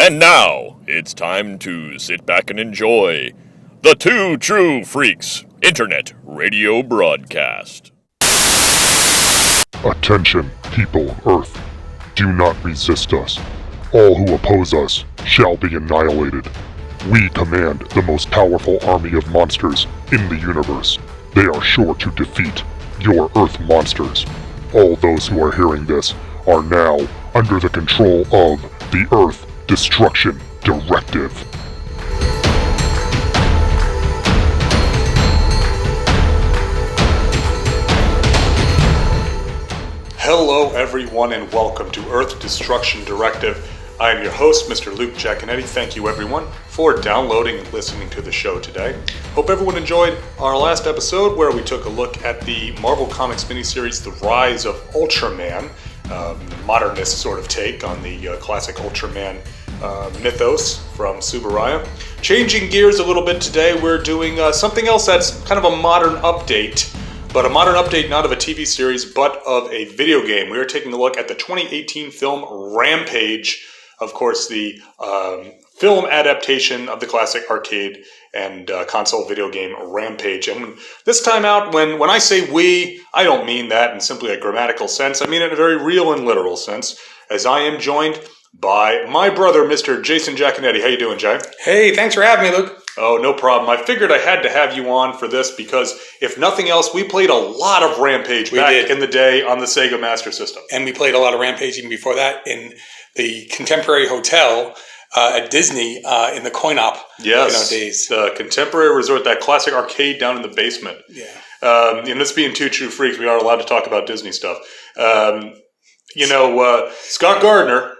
And now, it's time to sit back and enjoy the Two True Freaks Internet Radio Broadcast. Attention, people of Earth. Do not resist us. All who oppose us shall be annihilated. We command the most powerful army of monsters in the universe. They are sure to defeat your Earth monsters. All those who are hearing this are now under the control of the Earth Destruction Directive. Hello everyone and welcome to Earth Destruction Directive. I am your host, Mr. Luke Giaconetti. Thank you everyone for downloading and listening to the show today. Hope everyone enjoyed our last episode where we took a look at the Marvel Comics miniseries The Rise of Ultraman, modernist sort of take on the classic Ultraman mythos from Subaraya. Changing gears a little bit today, we're doing something else that's kind of a modern update, but a modern update not of a TV series, but of a video game. We are taking a look at the 2018 film Rampage, of course, the film adaptation of the classic arcade and console video game Rampage. And this time out, when I say we, I don't mean that in simply a grammatical sense. I mean it in a very real and literal sense, as I am joined by my brother, Mr. Jason Giaconetti. How you doing, Jay? Hey, thanks for having me, Luke. Oh, no problem. I figured I had to have you on for this because, if nothing else, we played a lot of Rampage back in the day on the Sega Master System. And we played a lot of Rampage even before that in the Contemporary Hotel at Disney in the coin-op days. The Contemporary Resort, that classic arcade down in the basement. Yeah. And this being Two True Freaks, we are allowed to talk about Disney stuff. Scott Gardner,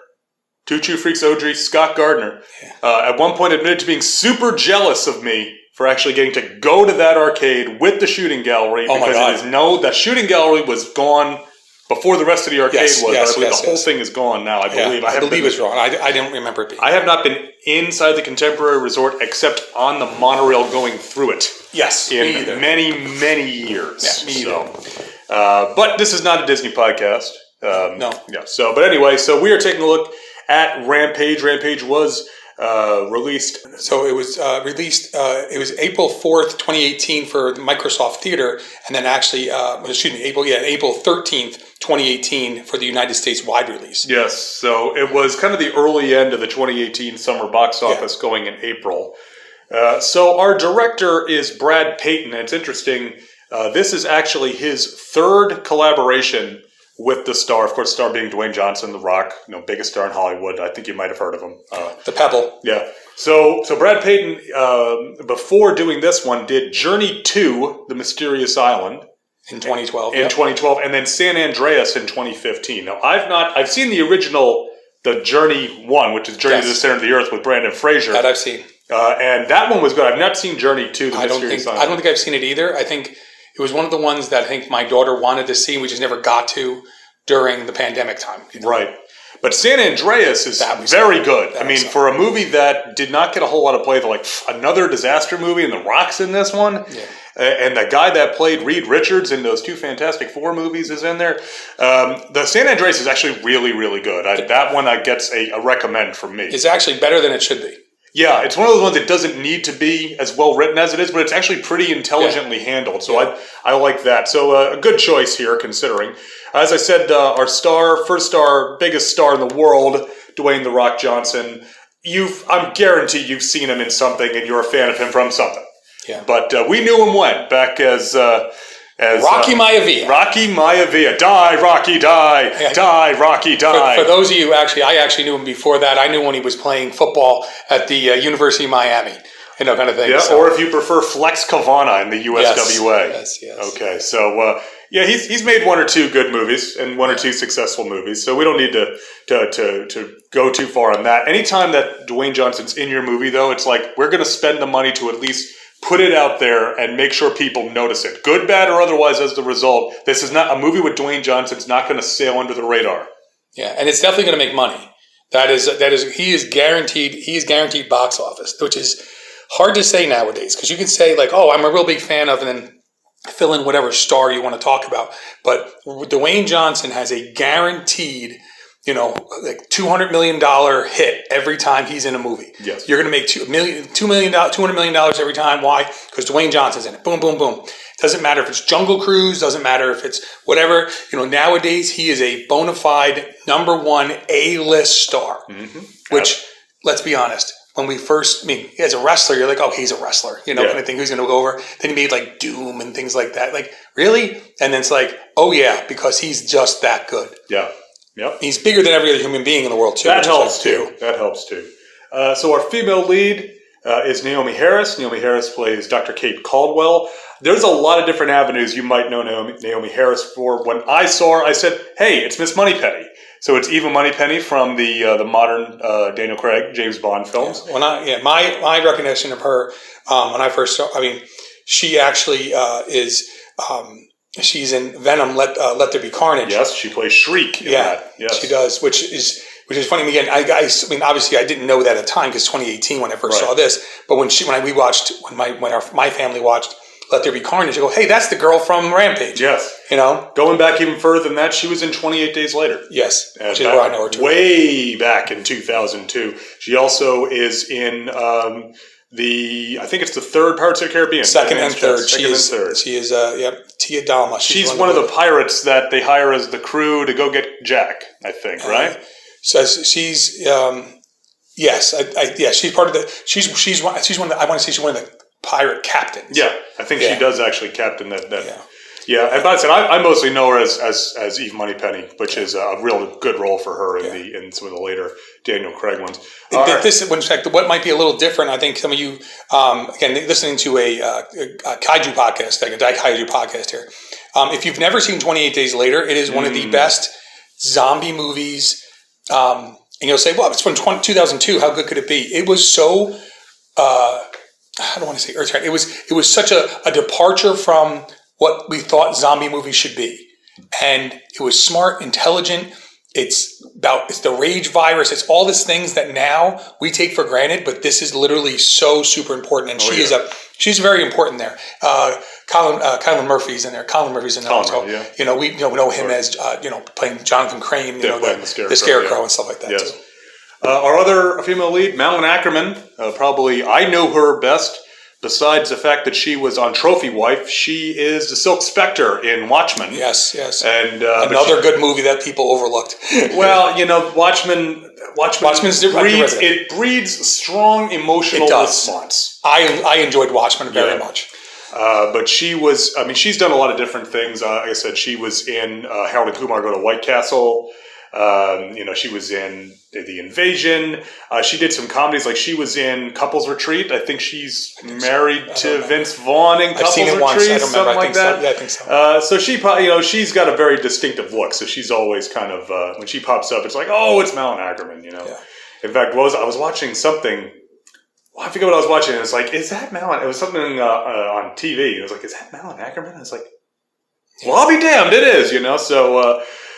Two True Freaks OG, Scott Gardner, at one point admitted to being super jealous of me for actually getting to go to that arcade with the shooting gallery. Oh, because my God. that shooting gallery was gone before the rest of the arcade was. I believe the whole thing is gone now, I believe. I believe it's wrong. I don't remember it being. I have not been inside the Contemporary Resort except on the monorail going through it. Yes, in many, many years. Yeah, me either. But this is not a Disney podcast. No. Yeah. So we are taking a look at Rampage. Rampage was released. So it was released, it was April 4th, 2018 for Microsoft Theater, and then actually, April 13th, 2018 for the United States wide release. Yes, so it was kind of the early end of the 2018 summer box office going in April. So our director is Brad Peyton, and it's interesting, this is actually his third collaboration with the star, of course, the star being Dwayne Johnson, The Rock, biggest star in Hollywood. I think you might have heard of him. The Pebble. Yeah. So Brad Peyton, before doing this one, did Journey 2, The Mysterious Island. In 2012. In 2012, and then San Andreas in 2015. Now, I've seen the original, the Journey 1, which is Journey to the Center of the Earth with Brandon Fraser. That I've seen. And that one was good. I've not seen Journey 2, The Mysterious Island. I don't think I've seen it either. I think it was one of the ones that I think my daughter wanted to see, we just never got to during the pandemic time. Right. But San Andreas is very good. I mean, for a movie that did not get a whole lot of play, like another disaster movie, and The Rock's in this one. Yeah. And the guy that played Reed Richards in those two Fantastic Four movies is in there. The San Andreas is actually really, really good. That one gets a recommend from me. It's actually better than it should be. Yeah, it's one of those ones that doesn't need to be as well written as it is, but it's actually pretty intelligently handled. So I like that. So a good choice here, considering. As I said, our first star, biggest star in the world, Dwayne "The Rock" Johnson. I'm guaranteed you've seen him in something, and you're a fan of him from something. Yeah. But we knew him back as Rocky Maivia. Rocky Maivia. Die, Rocky, die. Yeah. Die, Rocky, die. For those of you, I actually knew him before that. I knew when he was playing football at the University of Miami. Kind of thing. Yeah, so. Or if you prefer Flex Kavana in the USWA. Yes. Okay, so he's made one or two good movies and one or two successful movies, so we don't need to go too far on that. Anytime that Dwayne Johnson's in your movie, though, it's like we're going to spend the money to at least put it out there and make sure people notice it. Good, bad, or otherwise as the result. This is not a movie with Dwayne Johnson's not going to sail under the radar. Yeah, and it's definitely going to make money. He is guaranteed box office, which is hard to say nowadays, because you can say like, oh, I'm a real big fan of, and then fill in whatever star you want to talk about. But Dwayne Johnson has a guaranteed like $200 million hit every time he's in a movie. Yes. You're going to make $200 million every time. Why? Because Dwayne Johnson's in it. Boom, boom, boom. Doesn't matter if it's Jungle Cruise. Doesn't matter if it's whatever. Nowadays he is a bona fide #1 A-list star. Mm-hmm. Which, let's be honest, when we first, as a wrestler, you're like, oh, he's a wrestler. Kind of thing. Who's going to go over? Then he made like Doom and things like that. Like, really? And then it's like, oh yeah, because he's just that good. Yeah. Yep. He's bigger than every other human being in the world, too. That helps, too. So our female lead is Naomi Harris. Naomi Harris plays Dr. Kate Caldwell. There's a lot of different avenues you might know Naomi Harris for. When I saw her, I said, hey, it's Miss Moneypenny. So it's Eva Moneypenny from the modern Daniel Craig, James Bond films. Yeah. My recognition of her, when I first saw, she actually is... she's in Venom. Let There Be Carnage. Yes, she plays Shriek. In that. Yes, she does. Which is funny. Again, obviously, I didn't know that at the time because 2018 when I first saw this. But when my family watched Let There Be Carnage, I go, hey, that's the girl from Rampage. Yes. Going back even further than that, she was in 28 Days Later. Yes, which is where I know her too. Way back in 2002. She also is in. I think it's the third Pirates of the Caribbean. Second and third. She is Tia Dalma. She's one of the pirates that they hire as the crew to go get Jack, I think, right? So she's yes, she's part of the. She's one of the. I want to say she's one of the pirate captains. Yeah, I think she does actually captain that. Yeah, and but I mostly know her as Eve Moneypenny, which is a real good role for her in some of the later Daniel Craig ones. This, in fact, what might be a little different, I think some of you, again, listening to a kaiju podcast, like a Daikaiju podcast here. If you've never seen 28 Days Later, it is one of the best zombie movies. And you'll say, well, it's from 2002. How good could it be? It was so, I don't want to say earth-shattering. It was such a departure from what we thought zombie movies should be. And it was smart, intelligent. It's the rage virus. It's all these things that now we take for granted, but this is literally so super important. And she's very important there. Kylan Murphy's in there. Colin Murphy's in there. We know him as playing Jonathan Crane, the Scarecrow and stuff like that too. Our other female lead, Malin Ackerman, probably I know her best. Besides the fact that she was on Trophy Wife, she is the Silk Spectre in Watchmen. Yes. And another good movie that people overlooked. Well, Watchmen's it breeds strong emotional response. I enjoyed Watchmen very much. But she was, she's done a lot of different things. Like I said, she was in Harold and Kumar Go to White Castle. She was in The Invasion. She did some comedies, like she was in Couples Retreat. I think she's married to Vince Vaughn in Couples Retreat, something like that. Yeah, I think so. So she probably, she's got a very distinctive look. So she's always kind of when she pops up, it's like, oh, it's Malin Ackerman. Yeah. In fact, I was watching something. I forget what I was watching. And it's like, is that Malin? It was something on TV. It was like, is that Malin Ackerman? I was like, well, I'll be damned. It is.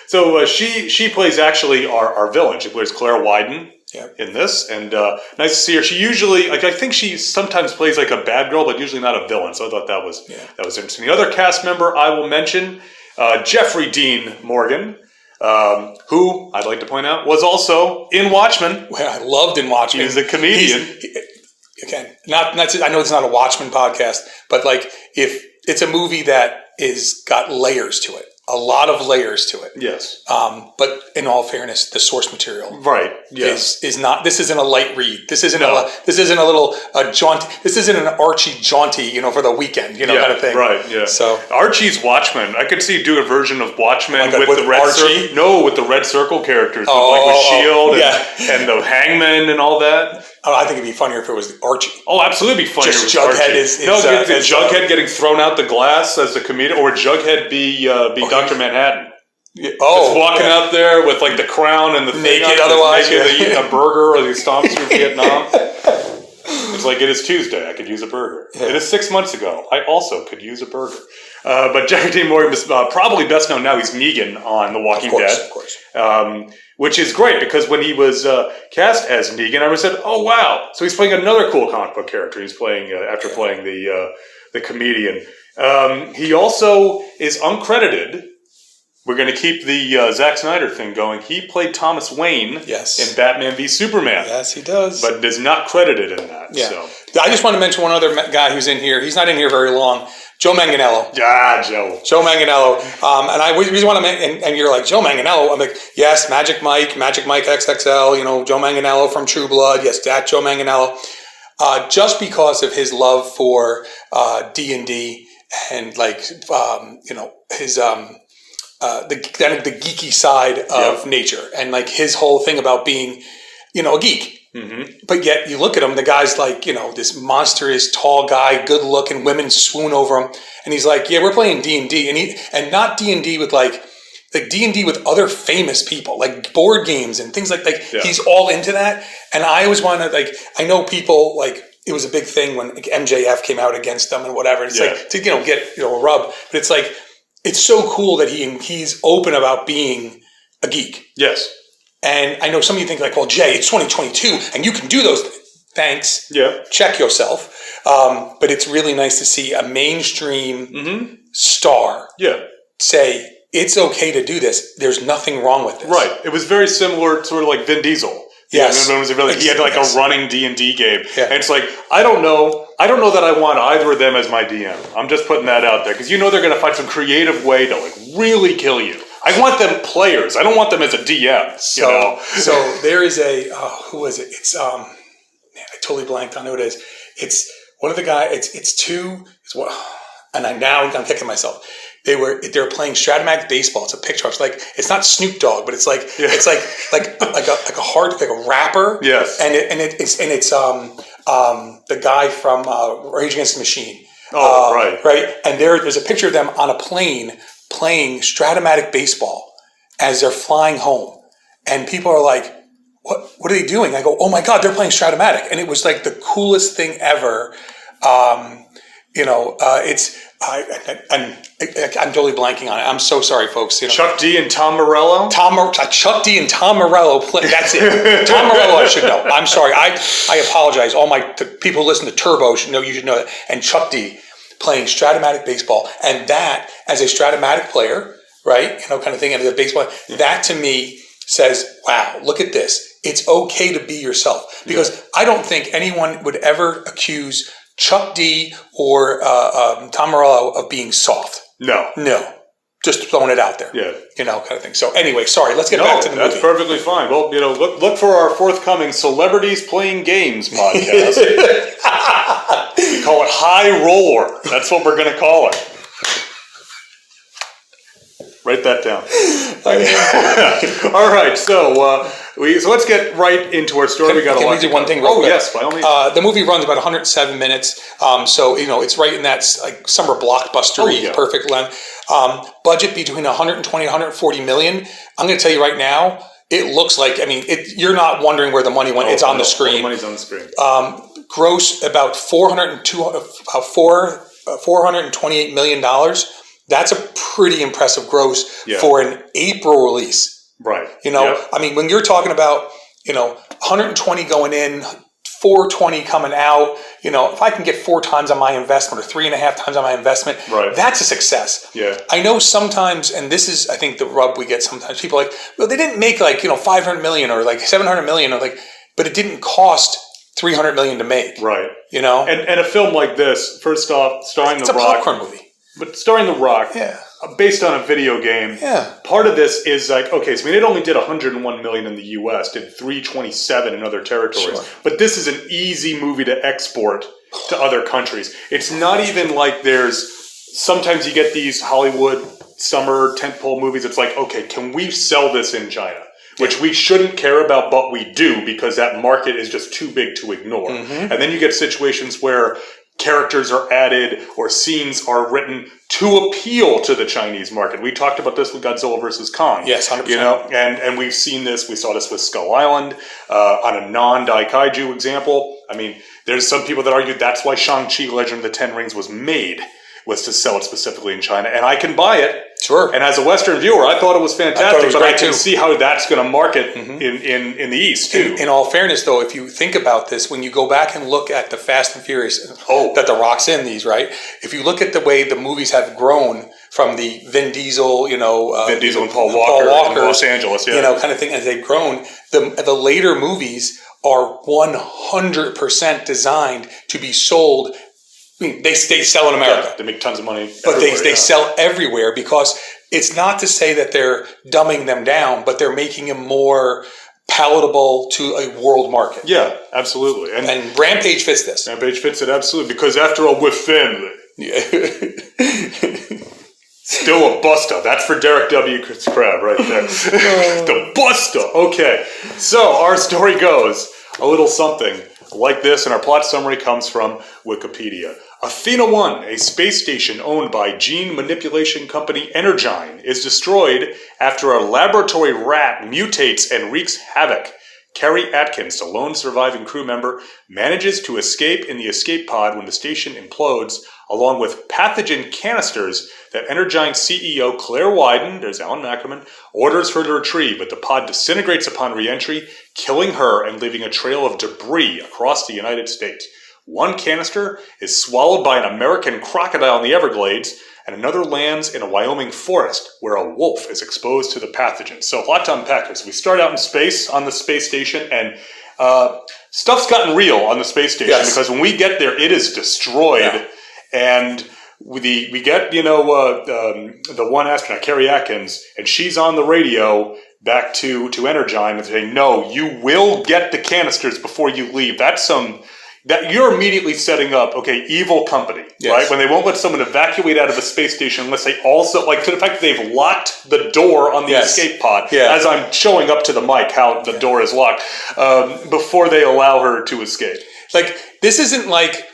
So she plays actually our villain. She plays Claire Wyden in this, and nice to see her. She usually, I think she sometimes plays like a bad girl, but usually not a villain. So I thought that was interesting. The other cast member I will mention, Jeffrey Dean Morgan, who I'd like to point out was also in Watchmen. Well, I loved in Watchmen. He's a comedian. Again, I know it's not a Watchmen podcast, but like if it's a movie that is got layers to it. A lot of layers to it. Yes. But in all fairness, the source material, is not. This isn't a light read. This isn't a little jaunty. This isn't an Archie jaunty, for the weekend, kind of thing. Right. Yeah. So Archie's Watchmen. I could see do a version of Watchmen with the red Archie. with the red circle characters, with Shield and the Hangman and all that. I think it'd be funnier if it was Archie. Oh, absolutely funnier. Just Jughead Jughead getting thrown out the glass as the comedian, or Jughead be Dr. Manhattan. Just walking out there with like the crown and the naked. Otherwise, eating a burger or he stomps through Vietnam. It's like, it is Tuesday. I could use a burger. Yeah. It is 6 months ago. I also could use a burger. But Jeffrey Dean Morgan is probably best known now. He's Negan on The Walking Dead. Of course. Which is great because when he was cast as Negan, I said, "Oh wow!" So he's playing another cool comic book character. He's playing after playing the comedian. He also is uncredited We're going to keep the Zack Snyder thing going. He played Thomas Wayne Yes. in Batman v Superman. Yes, he does. But is not credited in that. Yeah. So. I just want to mention one other guy who's in here. He's not in here very long. Joe Manganiello. Ah, Joe. Joe Manganiello. And I really want to and you're like, Joe Manganiello. I'm like, yes, Magic Mike XXL, Joe Manganiello from True Blood. Yes, that Joe Manganiello. Just because of his love for D&D and like, his the geeky side of nature and like his whole thing about being, a geek. Mm-hmm. But yet you look at him, the guy's like, this monstrous tall guy, good looking, women swoon over him. And he's like, yeah, we're playing D&D. And not D&D with like D&D with other famous people, like board games and things like he's all into that. And I always want to I know people it was a big thing when MJF came out against them and whatever. It's to, get, a rub. But it's like, it's so cool that he's open about being a geek. Yes. And I know some of you think well, Jay, it's 2022 and you can do those things. Thanks. Yeah. Check yourself. But it's really nice to see a mainstream star say, it's okay to do this. There's nothing wrong with this. Right. It was very similar, sort of like Vin Diesel. Yes. He had a running D&D game. Yeah. And it's like, I don't know that I want either of them as my DM. I'm just putting that out there because they're going to find some creative way to really kill you. I want them players. I don't want them as a DM. So there is who is it? It's I totally blanked on who it is. It's one of the guys. I'm kicking myself. They're playing Stratomatic baseball. It's a picture. It's not Snoop Dogg, but it's it's like a rapper. Yes. And it's the guy from Rage Against the Machine. Oh, right. Right. And there's a picture of them on a plane playing Stratomatic baseball as they're flying home. And people are like, what are they doing? I go, oh my God, they're playing Stratomatic. And it was like the coolest thing ever. I'm totally blanking on it. I'm so sorry, folks. Chuck D and Tom Morello? Chuck D and Tom Morello. That's it. Tom Morello, I should know. I'm sorry. I apologize. All the people who listen to Turbo should know that. And Chuck D playing Stratomatic baseball. And that, as a Stratomatic player, right, kind of thing, and as a baseball, that to me says, wow, look at this. It's okay to be yourself. Because I don't think anyone would ever accuse Chuck D or Tom Morello of being soft. No. Just throwing it out there. Yeah. Kind of thing. So anyway, sorry, let's get back to the movie. That's perfectly fine. Well, look for our forthcoming Celebrities Playing Games podcast. We call it High Roller. That's what we're going to call it. Write that down. All right, so let's get right into our story. Can we do one thing real quick? Yes, by all means. The movie runs about 107 minutes, so it's right in that summer blockbustery perfect length. Budget between 120 and 140 million. I'm going to tell you right now, it looks like. You're not wondering where the money went. It's on the screen. The money's on the screen. Gross about $428 million. That's a pretty impressive gross for an April release. Right. When you're talking about, 120 going in, 420 coming out, if I can get 4 times on my investment or 3.5 times on my investment, that's a success. Yeah. I know sometimes, and this is, I think, the rub we get sometimes, people are like, well, they didn't make 500 million or 700 million or but it didn't cost 300 million to make. Right. And a film like this, first off, starring The Rock. It's a popcorn movie. But starring The Rock, based on a video game, part of this is it only did 101 million in the U.S., did 327 in other territories. Sure. But this is an easy movie to export to other countries. It's not even like sometimes you get these Hollywood summer tentpole movies. It's can we sell this in China? Which we shouldn't care about, but we do because that market is just too big to ignore. Mm-hmm. And then you get situations where characters are added or scenes are written to appeal to the Chinese market. We talked about this with Godzilla vs. Kong. Yes, 100%. And we've seen this. We saw this with Skull Island on a non-Daikaiju example. There's some people that argue that's why Shang-Chi Legend of the Ten Rings was made, was to sell it specifically in China. And I can buy it. Sure. And as a Western viewer, I thought it was fantastic, but I can too. see how that's going to market in the East, too. In all fairness, though, if you think about this, when you go back and look at the Fast and Furious that The Rock's in these, right? If you look at the way the movies have grown from the Vin Diesel, Vin Diesel and Paul Walker in Los Angeles, kind of thing. As they've grown, the later movies are 100% designed to be sold. I mean, they sell in America. Yeah, they make tons of money, but they sell everywhere because it's not to say that they're dumbing them down, but they're making them more palatable to a world market. Yeah, absolutely. And Rampage fits this. Rampage fits it absolutely because after all, we're family. Yeah. Still a buster. That's for Derek W. Crab right there. The buster. Okay. So our story goes a little something like this, and our plot summary comes from Wikipedia. Athena 1, a space station owned by gene manipulation company Energyne, is destroyed after a laboratory rat mutates and wreaks havoc. Carrie Atkins, a lone surviving crew member, manages to escape in the escape pod when the station implodes, along with pathogen canisters that Energyne CEO Claire Wyden, there's Alan Ackerman, orders her to retrieve, but the pod disintegrates upon re-entry, killing her and leaving a trail of debris across the United States. One canister is swallowed by an American crocodile in the Everglades, and another lands in a Wyoming forest where a wolf is exposed to the pathogen. So a lot to unpack here. So we start out in space on the space station, and stuff's gotten real on the space station because when we get there, it is destroyed, and we get the one astronaut, Carrie Atkins, and she's on the radio back to Energyne and saying, "No, you will get the canisters before you leave." That you're immediately setting up, evil company, right? When they won't let someone evacuate out of a space station unless they also, to the fact that they've locked the door on the escape pod, as I'm showing up to the mic how the door is locked, before they allow her to escape. This isn't like,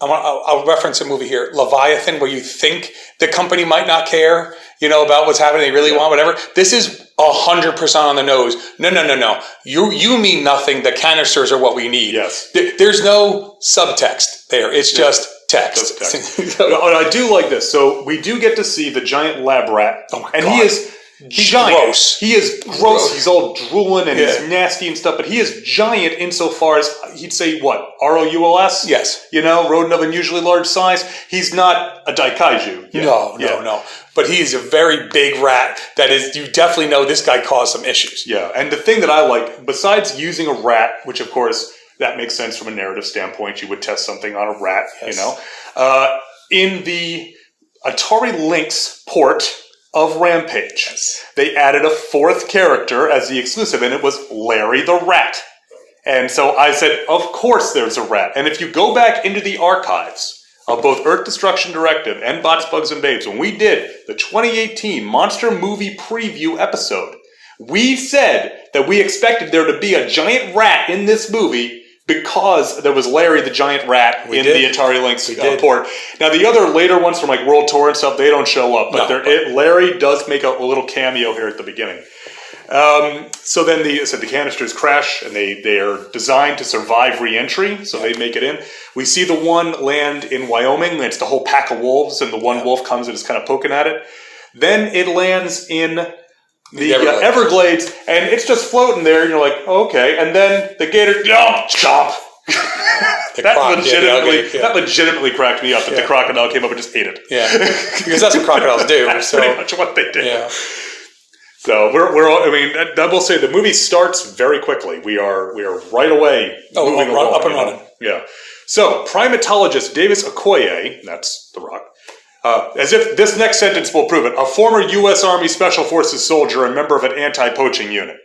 I'll reference a movie here, Leviathan, where you think the company might not care, about what's happening, they really want whatever. This is 100% on the nose. No. You mean nothing. The canisters are what we need. Yes. There's no subtext there. It's just text. I do like this. So we do get to see the giant lab rat. Oh my God. He is giant. Gross. He is gross. He's all drooling and he's nasty and stuff, but he is giant insofar as he'd say what? ROULS? Yes. Rodent of unusually large size. He's not a daikaiju. No. But he's a very big rat that is, you definitely know this guy caused some issues. Yeah. And the thing that I like, besides using a rat, which of course that makes sense from a narrative standpoint, you would test something on a rat, in the Atari Lynx port of Rampage, they added a fourth character as the exclusive, and it was Larry the Rat. And so I said, of course there's a rat. And if you go back into the archives of both Earth Destruction Directive and Bots, Bugs, and Babes, when we did the 2018 Monster Movie Preview episode, we said that we expected there to be a giant rat in this movie because there was Larry the Giant Rat the Atari Lynx port. Now, the other later ones from World Tour and stuff, they don't show up, but Larry does make a little cameo here at the beginning. So then the canisters crash, and they are designed to survive re-entry, so they make it in. We see the one land in Wyoming, and it's the whole pack of wolves, and the one wolf comes and is kind of poking at it. Then it lands in the Everglades, and it's just floating there, and you're like, okay. And then the gator, chomp! That legitimately cracked me up that the crocodile came up and just ate it. Yeah, because that's what crocodiles do. That's pretty much what they do. Yeah. So I will say the movie starts very quickly. We are right away moving along, up and running. Yeah. So primatologist Davis Okoye, that's The Rock, as if this next sentence will prove it, a former U.S. Army Special Forces soldier and member of an anti-poaching unit.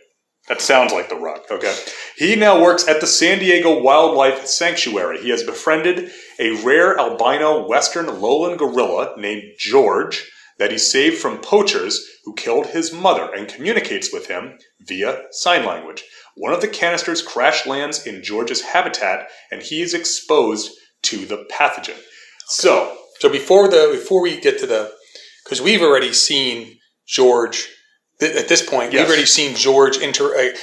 That sounds like The Rock, okay? He now works at the San Diego Wildlife Sanctuary. He has befriended a rare albino western lowland gorilla named George that he saved from poachers who killed his mother and communicates with him via sign language. One of the canisters crash lands in George's habitat, and he is exposed to the pathogen. Okay. So before we get to because we've already seen George at this point. We've already seen George enter.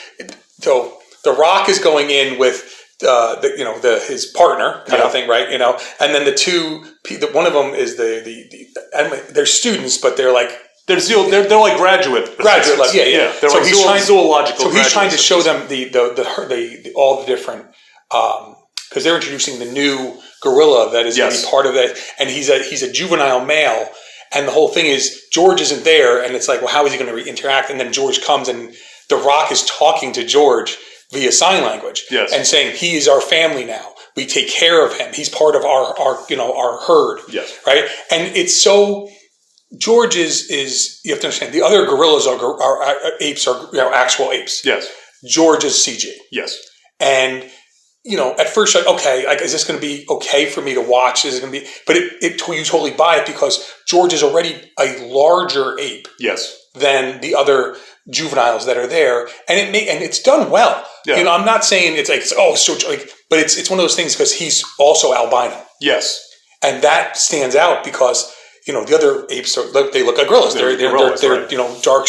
So The Rock is going in with his partner kind of thing, right? And then the two, one of them is they're students, but they're like they're like graduate, like, yeah. They're so he's zoological. So he's trying to show them all the different because they're introducing the new gorilla that is going to be part of that, and he's a juvenile male, And the whole thing is George isn't there, and it's like, well, how is he going to interact? And then George comes, and The Rock is talking to George via sign language, and saying he is our family now. We take care of him. He's part of our herd, right? And it's so. George is you have to understand. The other gorillas are apes, are actual apes. Yes. George is CG. Yes. And at first, okay, like, is this going to be okay for me to watch? Is it going to be? But you totally buy it because George is already a larger ape. Yes. Than the other juveniles that are there, and it's done well. Yeah. I'm not saying it's but it's one of those things because he's also albino. Yes. And that stands out because the other apes they look like gorillas. They're right. Dark.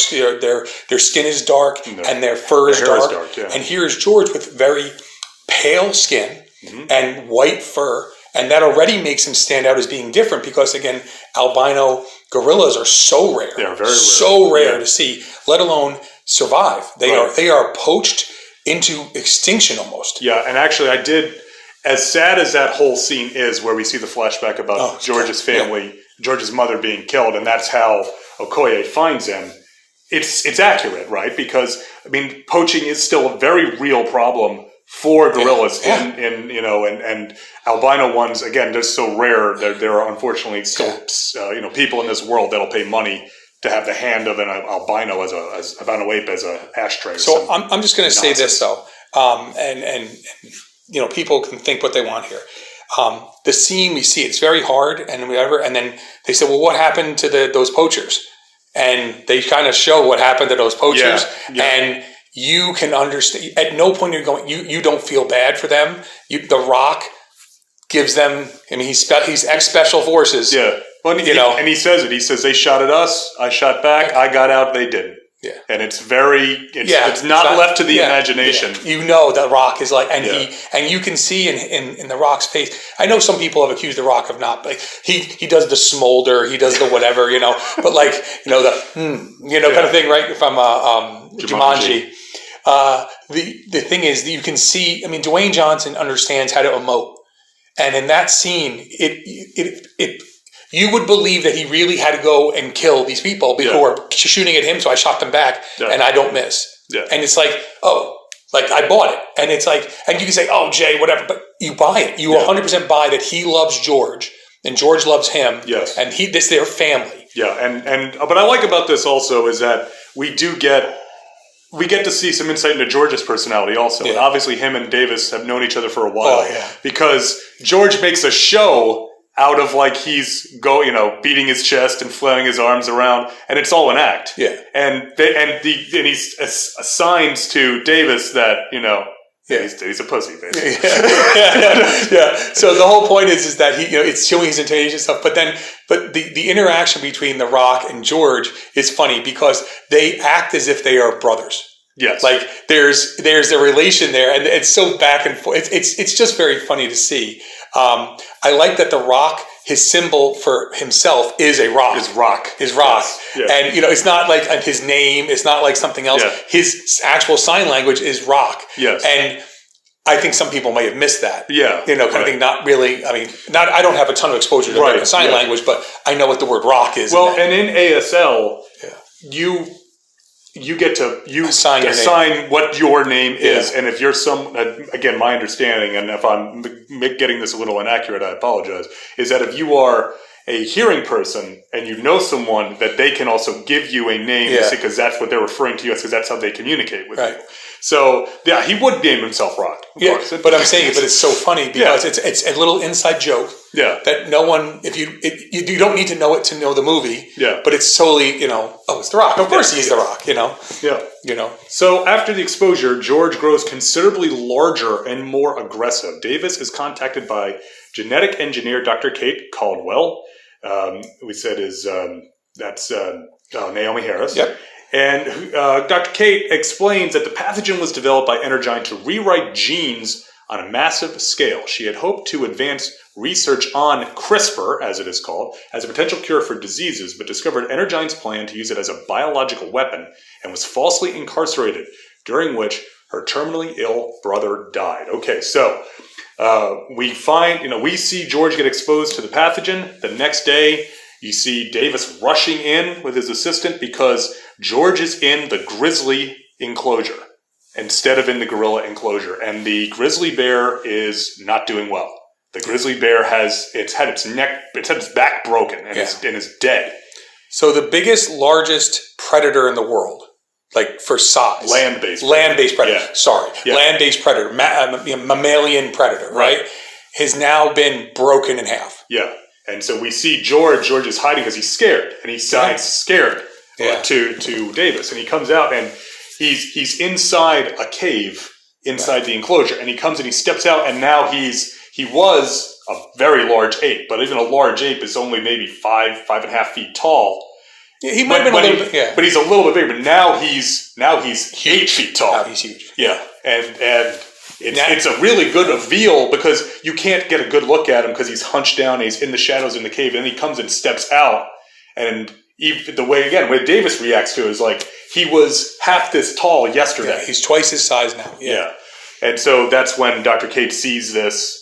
Their skin is dark and their fur is dark. Yeah. And here's George with very pale skin and white fur, and that already makes him stand out as being different because again, albino gorillas are so rare. They are very rare. So rare to see, let alone survive. They are poached into extinction almost. Yeah, and actually I did, as sad as that whole scene is where we see the flashback about George's family, George's mother being killed, and that's how Okoye finds him. It's accurate, right? Because poaching is still a very real problem for gorillas and albino ones. Again, they're so rare. There are unfortunately still people in this world that'll pay money to have the hand of an albino as albino ape as an ashtray. So I'm just going to say this though, and people can think what they want here. The scene we see, it's very hard and whatever, and then they say, well, what happened to those poachers? And they kind of show what happened to those poachers, and you can understand. At no point you're going. You don't feel bad for them. The Rock gives them. He's ex special forces. Yeah, well, and he says it. He says they shot at us. I shot back. I got out. They didn't. Yeah, and it's not left to the imagination. Yeah. The Rock is like, and you can see in the Rock's face. I know some people have accused the Rock of not, but he does the smolder, he does the whatever, but like kind of thing, right? From Jumanji. The thing is that you can see. Dwayne Johnson understands how to emote, and in that scene, it you would believe that he really had to go and kill these people who are shooting at him. So I shot them back, and I don't miss. Yeah. And it's like, I bought it, and it's like, and you can say, oh, Jay, whatever, but you buy it. You 100% buy that he loves George, and George loves him. Yes. And this their family. Yeah, and but I like about this also is that we get to see some insight into George's personality also. And obviously him and Davis have known each other for a while because George makes a show out of like he's beating his chest and flailing his arms around, and it's all an act. Yeah, and he assigns to Davis that he's a pussy basically. Yeah. So the whole point is that he it's showing his intonation stuff, but the interaction between The Rock and George is funny because they act as if they are brothers. Yes, like there's a relation there, and it's so back and forth. It's just very funny to see. I like that The Rock, his symbol for himself is a rock. His rock. Yes. And it's not like his name. It's not like something else. Yeah. His actual sign language is rock. Yes. And I think some people may have missed that. Yeah. Kind of thing. Not really. I don't have a ton of exposure to American Sign Language, but I know what the word rock is. Well, and in ASL, you get to assign what your name is, and if you're again, my understanding, and if I'm getting this a little inaccurate, I apologize, is that if you are a hearing person and you know someone, that they can also give you a name because that's what they're referring to you as, because that's how they communicate with you. So he would name himself Rock. Of course. But I'm saying it, but it's so funny because it's a little inside joke. Yeah. That no one, you don't need to know it to know the movie. Yeah. But it's solely, it's The Rock. Of course he's The Rock. Yeah. So after the exposure, George grows considerably larger and more aggressive. Davis is contacted by genetic engineer Dr. Kate Caldwell. We said that's Naomi Harris. Yep. And Dr. Kate explains that the pathogen was developed by Energyne to rewrite genes on a massive scale. She had hoped to advance research on CRISPR, as it is called, as a potential cure for diseases, but discovered Energyne's plan to use it as a biological weapon and was falsely incarcerated, during which her terminally ill brother died. Okay, so we see George get exposed to the pathogen. The next day, You see Davis rushing in with his assistant because George is in the grizzly enclosure instead of in the gorilla enclosure. And the grizzly bear is not doing well. The grizzly bear has its back broken and is dead. So the largest predator in the world, like for size. Land-based predator. Yeah. Sorry. Yeah. Land-based predator. Mammalian predator, right? Has now been broken in half. Yeah. And so we see George is hiding because he's scared. And he's scared to Davis. And he comes out and he's inside a cave inside the enclosure. And he comes and he steps out and now he was a very large ape. But even a large ape is only maybe 5.5 feet tall. Yeah, he might have been a little bit, but he's a little bit bigger. But now he's 8 feet tall. Now he's huge. Yeah. And it's a really good reveal because you can't get a good look at him because he's hunched down and he's in the shadows in the cave. And then he comes and steps out. And the way Davis reacts to it is like he was half this tall yesterday. Yeah, he's twice his size now. Yeah. And so that's when Dr. Cape sees this,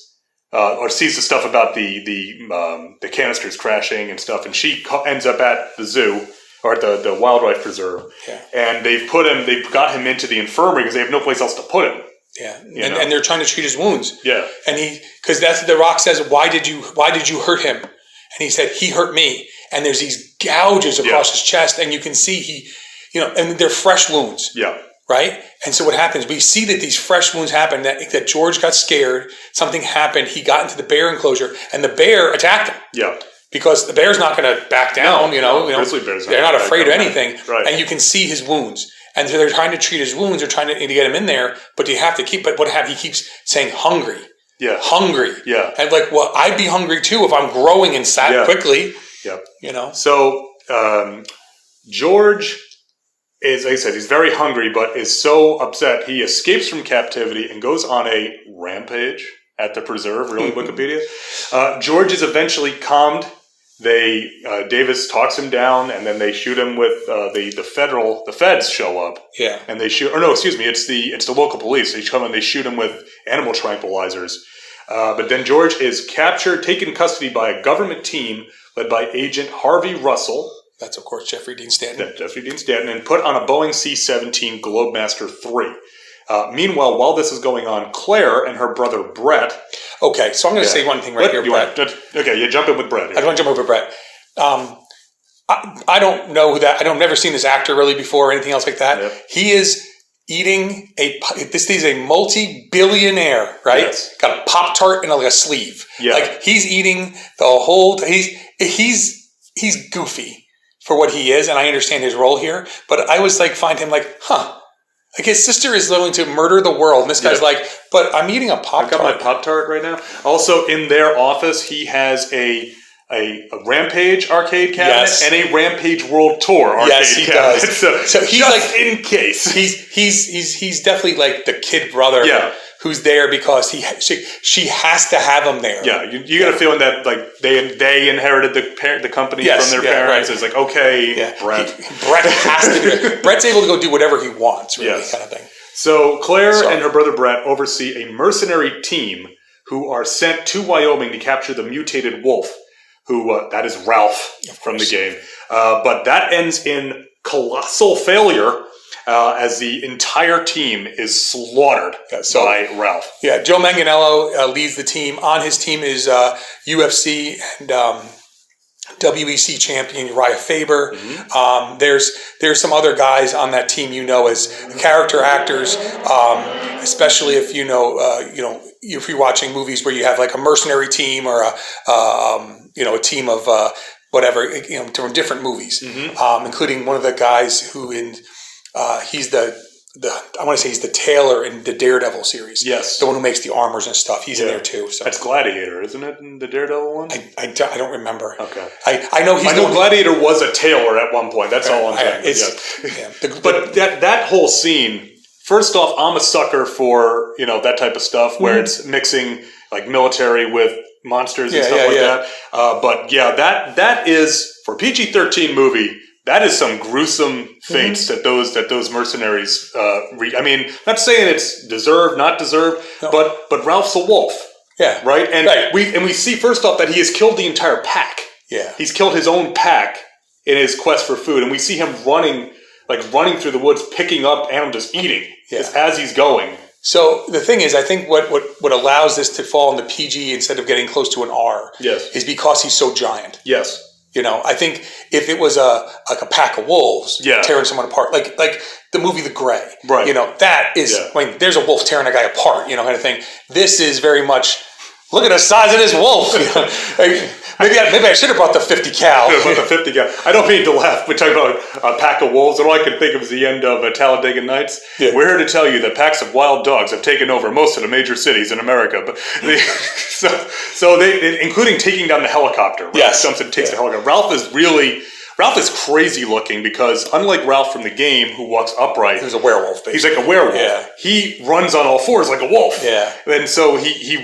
or sees the stuff about the canisters crashing and stuff. And she ends up at the zoo or at the wildlife preserve. Yeah. And they've got him into the infirmary because they have no place else to put him. Yeah, and they're trying to treat his wounds. Yeah, and because that's the Rock says, why did you hurt him? And he said he hurt me. And there's these gouges across his chest, and you can see and they're fresh wounds. Yeah, right. And so what happens? We see that these fresh wounds happen. That George got scared. Something happened. He got into the bear enclosure, and the bear attacked him. Yeah. Because the bear's not going to back down. Grizzly bears. They're not afraid of anything. Right. And you can see his wounds. And so they're trying to treat his wounds. They're trying to get him in there, but you have to keep. But he keeps saying hungry. Yeah, hungry. Yeah, and I'd be hungry too if I'm growing and sat quickly. Yep. So George is, like I said, he's very hungry, but is so upset he escapes from captivity and goes on a rampage at the preserve. Really, Wikipedia. George is eventually calmed. Davis talks him down, and then they shoot him with the feds show up. Yeah, and they shoot. Or no, excuse me, it's the local police. They come and they shoot him with animal tranquilizers. But then George is captured, taken in custody by a government team led by Agent Harvey Russell. That's of course Jeffrey Dean Stanton. And put on a Boeing C-17 Globemaster III. Meanwhile, while this is going on, Claire and her brother Brett. Okay, so I'm going to say one thing here, Brett. You jump in with Brett. Here. I want to jump over Brett. I don't know who that. I've never seen this actor really before or anything else like that. Yep. He is eating this is a multi-billionaire, right? Yes. Got a Pop-Tart and a sleeve. Yeah. Like he's eating the whole. He's goofy for what he is, and I understand his role here. But I always find him like his sister is willing to murder the world, and this guy's like, but I'm eating a Pop-Tart. I've got my Pop-Tart right now. Also, in their office, he has a Rampage arcade cabinet and a Rampage World Tour arcade cabinet. Does. So he's just in case. He's definitely like the kid brother who's there because she has to have him there. Yeah, you get a feeling that they inherited the company from their parents. Right. It's like, okay, Brett. Brett has to do it. Brett's able to go do whatever he wants, really, kind of thing. So Claire and her brother Brett oversee a mercenary team who are sent to Wyoming to capture the mutated wolf. That is Ralph from the game. But that ends in colossal failure as the entire team is slaughtered by Ralph. Yeah, Joe Manganiello leads the team. On his team is UFC and WEC champion Uriah Faber. Mm-hmm. There's some other guys on that team as character actors, especially if if you're watching movies where you have a mercenary team or a team of whatever from different movies, including one of the guys who he's I want to say he's the tailor in the Daredevil series. Yes. The one who makes the armors and stuff. He's in there too. So. That's Gladiator, isn't it, in the Daredevil one? I don't remember. Okay. I know Gladiator was a tailor at one point. That's all I'm saying. But that whole scene, first off, I'm a sucker for, that type of stuff where it's mixing military with monsters and stuff that. But that is, for PG-13 movie, that is some gruesome fates that those mercenaries. Not saying it's deserved, not deserved, but Ralph's a wolf. Yeah. Right. And we see first off that he has killed the entire pack. Yeah. He's killed his own pack in his quest for food, and we see him running through the woods, picking up animals, just eating as he's going. So the thing is, I think what allows this to fall in the PG instead of getting close to an R is because he's so giant. Yes. I think if it was a pack of wolves tearing someone apart, like the movie The Grey, right? That is, I mean, there's a wolf tearing a guy apart, kind of thing. This is very much, look at the size of this wolf. Maybe I should have brought the 50 cal. I don't mean to laugh. We talk about a pack of wolves, and all I can think of is the end of Talladega Nights. Yeah. We're here to tell you that packs of wild dogs have taken over most of the major cities in America. But they including taking down the helicopter. Ralph jumps and takes the helicopter. Ralph is crazy looking because unlike Ralph from the game, who walks upright, he's a werewolf. Basically. He's like a werewolf. Yeah. He runs on all fours like a wolf. Yeah. And so he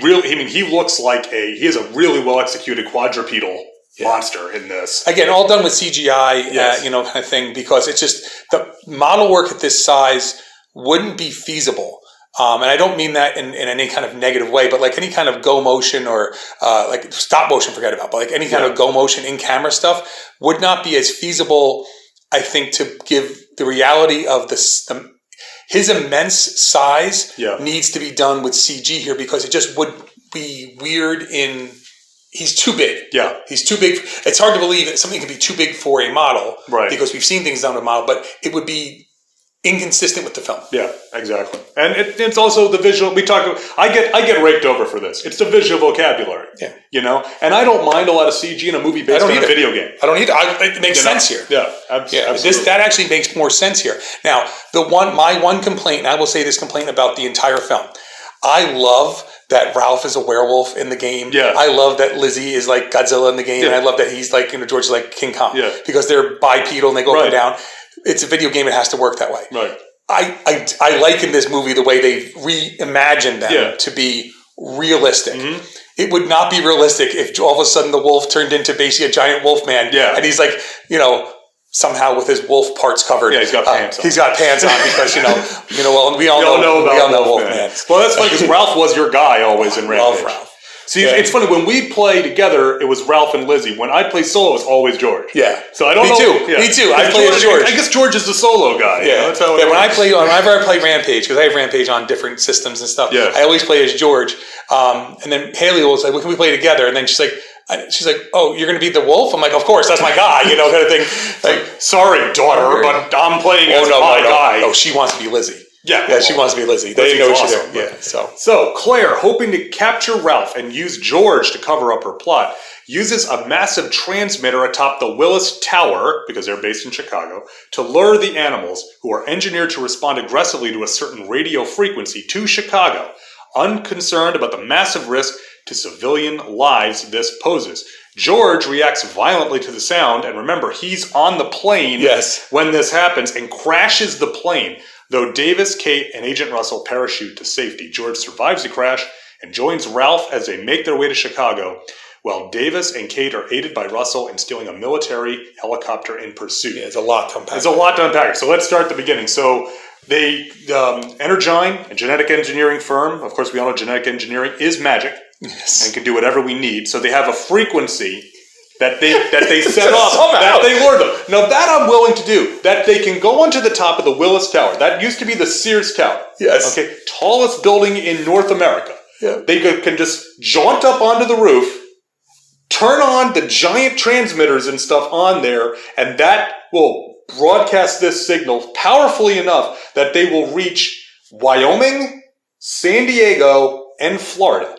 looks like he is a really well executed quadrupedal monster in this. Again, all done with CGI, kind of thing, because it's just the model work at this size wouldn't be feasible. And I don't mean that in any kind of negative way, but like any kind of go motion or like stop motion, forget about, but like any kind of go motion in camera stuff would not be as feasible, I think, to give the reality of his immense size needs to be done with CG here, because it just would be weird he's too big. Yeah. He's too big. It's hard to believe that something can be too big for a model. Right. Because we've seen things done with a model, but it would be inconsistent with the film. Yeah, exactly. And it's also the visual. I get raked over for this. It's the visual vocabulary. Yeah. And I don't mind a lot of CG in a movie based on a video game. I don't either. It makes sense here. Yeah, absolutely. That actually makes more sense here. Now, my one complaint, and I will say this complaint about the entire film. I love that Ralph is a werewolf in the game. Yeah. I love that Lizzie is like Godzilla in the game. Yeah. And I love that he's like, George is like King Kong. Yeah. Because they're bipedal and they go up and down. It's a video game. It has to work that way. Right. I like in this movie the way they reimagined them to be realistic. Mm-hmm. It would not be realistic if all of a sudden the wolf turned into basically a giant wolf man. Yeah. And he's like, somehow with his wolf parts covered. Yeah, he's got pants on. He's got pants on because, well, we all know about Wolfman. Well, that's funny because Ralph was your guy always in Rampage. Love Ralph. See, it's funny, when we play together, it was Ralph and Lizzie. When I play solo, it's always George. Yeah. So I don't know. Me too. I play as George. I guess George is the solo guy. Yeah. That's how whenever I play Rampage, because I have Rampage on different systems and stuff, I always play as George. And then Haley will say, well, can we play together? And then she's like, oh, you're going to be the wolf? I'm like, of course, that's my guy, kind of thing. Like, sorry, daughter, but I'm playing as my guy. Oh, she wants to be Lizzie. Yeah, she wants to be Lizzie. They know she's awesome. Yeah. So Claire, hoping to capture Ralph and use George to cover up her plot, uses a massive transmitter atop the Willis Tower, because they're based in Chicago, to lure the animals, who are engineered to respond aggressively to a certain radio frequency, to Chicago, unconcerned about the massive risk to civilian lives this poses. George reacts violently to the sound, and remember, he's on the plane when this happens, and crashes the plane. Though Davis, Kate, and Agent Russell parachute to safety, George survives the crash and joins Ralph as they make their way to Chicago, while Davis and Kate are aided by Russell in stealing a military helicopter in pursuit. Yeah, it's a lot to unpack. So let's start at the beginning. So they, Energyne, a genetic engineering firm, of course we all know genetic engineering is magic and can do whatever we need. So they have a frequency that they set off, that they lure them. Now that I'm willing to do, that they can go onto the top of the Willis Tower. That used to be the Sears Tower. Yes. Okay, tallest building in North America. Yeah. They can just jaunt up onto the roof, turn on the giant transmitters and stuff on there, and that will broadcast this signal powerfully enough that they will reach Wyoming, San Diego, and Florida.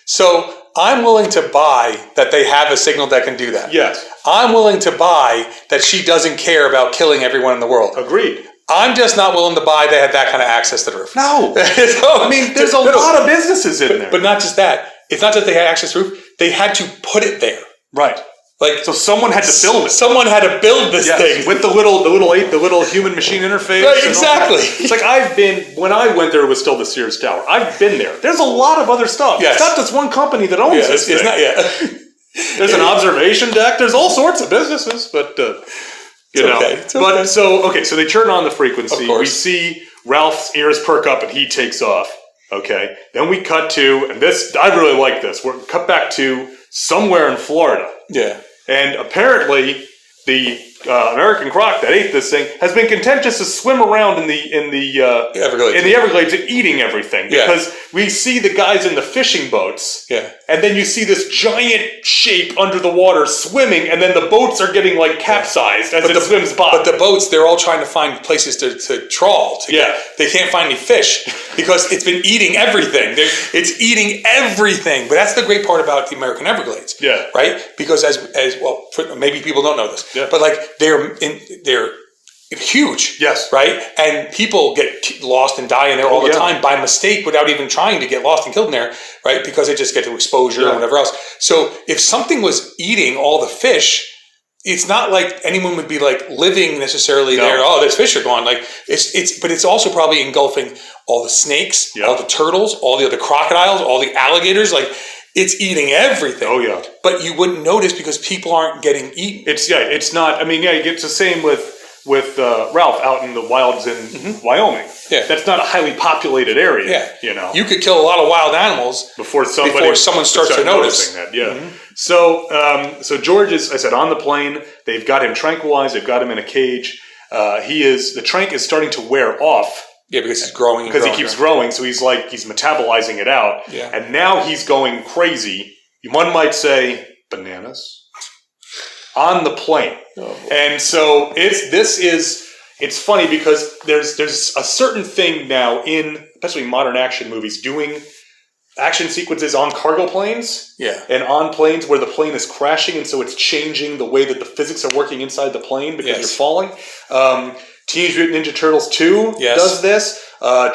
So I'm willing to buy that they have a signal that can do that. Yes. I'm willing to buy that she doesn't care about killing everyone in the world. Agreed. I'm just not willing to buy they had that kind of access to the roof. No. I mean, there's a lot of businesses in there. But not just that. It's not just they had access to the roof. They had to put it there. Right. So someone had to film it. Someone had to build this thing with the little human machine interface. Right, exactly. It's like when I went there, it was still the Sears Tower. I've been there. There's a lot of other stuff. Yes. It's not just one company that owns this thing. It's not, There's an observation deck. There's all sorts of businesses, but It's okay. So they turn on the frequency. We see Ralph's ears perk up and he takes off. Okay. Then we cut to, and this I really like this. We're cut back to somewhere in Florida. Yeah. And apparently, the American croc that ate this thing has been content just to swim around in the Everglades and eating everything, because we see the guys in the fishing boats, and then you see this giant shape under the water swimming, and then the boats are getting like capsized as it swims by. But the boats, they're all trying to find places to trawl. They can't find any fish because it's been eating everything. It's eating everything. But that's the great part about the American Everglades, right? Because as well, maybe people don't know this, but like they're huge, right? And people get lost and die in there all the time by mistake without even trying to get lost and killed in there, right? Because they just get to exposure and whatever else. So if something was eating all the fish, it's not like anyone would be like living necessarily there. Oh, those fish are gone. Like but it's also probably engulfing all the snakes, all the turtles, all the other crocodiles, all the alligators, like. It's eating everything. Oh, yeah. But you wouldn't notice because people aren't getting eaten. It's not. I mean, it's the same with Ralph out in the wilds in Wyoming. Yeah. That's not a highly populated area. Yeah. You know, you could kill a lot of wild animals before someone starts to notice that. Yeah. Mm-hmm. So George is, I said, on the plane. They've got him tranquilized. They've got him in a cage. The trank is starting to wear off. Yeah, because he's growing. Because he keeps growing, so he's metabolizing it out. Yeah. And now he's going crazy. One might say bananas on the plane. Oh, and so it's funny because there's a certain thing now in especially modern action movies doing action sequences on cargo planes. Yeah. And on planes where the plane is crashing, and so it's changing the way that the physics are working inside the plane because you're falling. Teenage Mutant Ninja Turtles 2 does this.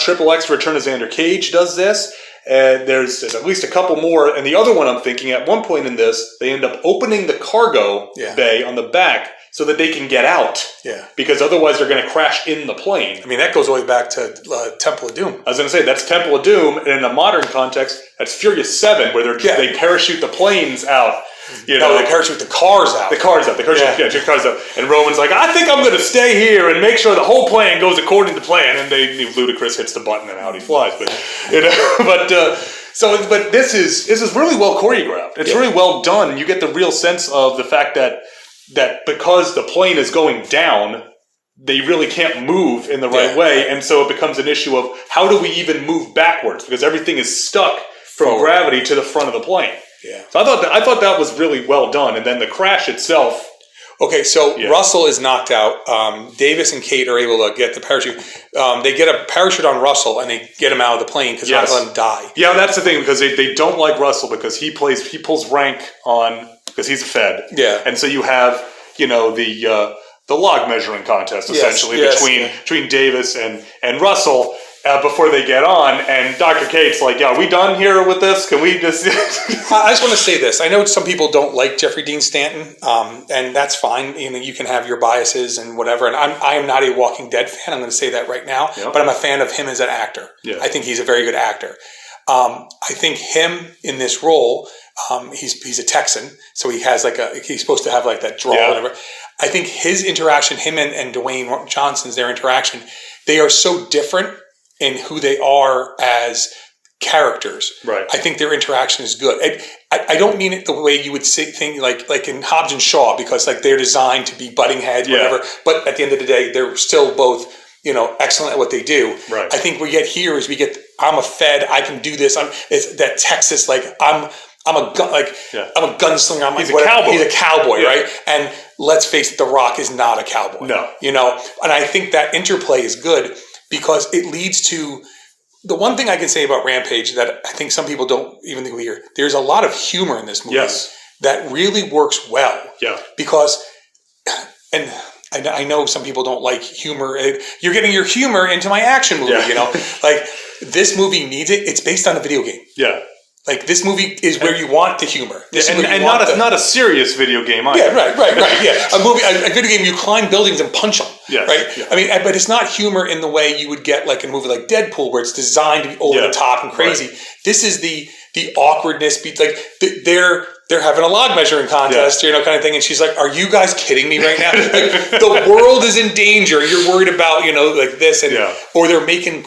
Triple X Return of Xander Cage does this. And there's at least a couple more. And the other one I'm thinking, at one point in this, they end up opening the cargo bay on the back so that they can get out. Yeah. Because otherwise they're going to crash in the plane. I mean, that goes all the way back to Temple of Doom. I was going to say, that's Temple of Doom. And in a modern context, that's Furious 7, where they parachute the planes out. They parachute the cars out. The cars out. The cars out. And Roman's like, I think I'm going to stay here and make sure the whole plan goes according to plan. And Ludacris hits the button and out he flies. But but this is really well choreographed. It's really well done. You get the real sense of the fact that because the plane is going down, they really can't move in the right way. And so it becomes an issue of how do we even move backwards? Because everything is stuck from gravity to the front of the plane. Yeah. So I thought that was really well done. And then the crash itself. Okay, so Russell is knocked out. Davis and Kate are able to get the parachute. They get a parachute on Russell and they get him out of the plane because they're not going to die. Yeah, that's the thing, because they don't like Russell because he pulls rank on, because he's a Fed. Yeah. And so you have, the log measuring contest essentially between Davis and Russell. Before they get on, and Dr. Kate's like, are we done here with this? Can we just... I just want to say this. I know some people don't like Jeffrey Dean Stanton, and that's fine. You can have your biases and whatever, and I am not a Walking Dead fan. I'm going to say that right now, but I'm a fan of him as an actor. Yeah. I think he's a very good actor. I think him in this role, he's a Texan, so he has he's supposed to have like that drawl and whatever. I think his interaction, him and Dwayne Johnson's, their interaction, they are so different in who they are as characters. Right. I think their interaction is good. I don't mean it the way you would think like in Hobbs and Shaw, because they're designed to be butting heads, whatever. But at the end of the day, they're still both, excellent at what they do. Right. I think we get I'm a Fed, I can do this. It's that Texas, I'm a gunslinger. He's a cowboy. He's a cowboy, right? And let's face it, The Rock is not a cowboy. No. And I think that interplay is good, because it leads to the one thing I can say about Rampage that I think some people don't even think we hear. There's a lot of humor in this movie that really works well. Yeah. Because, and I know some people don't like humor. You're getting your humor into my action movie, this movie needs it. It's based on a video game. Yeah. This movie is where you want the humor. Not a serious video game either. Yeah, right. Yeah, a video game, you climb buildings and punch them. Yes, right. Yeah. I mean, but it's not humor in the way you would get in a movie like Deadpool, where it's designed to be over the top and crazy. Right. This is the awkwardness. They're having a log measuring contest, kind of thing, and she's like, "Are you guys kidding me right now? The world is in danger. You're worried about this, and or they're making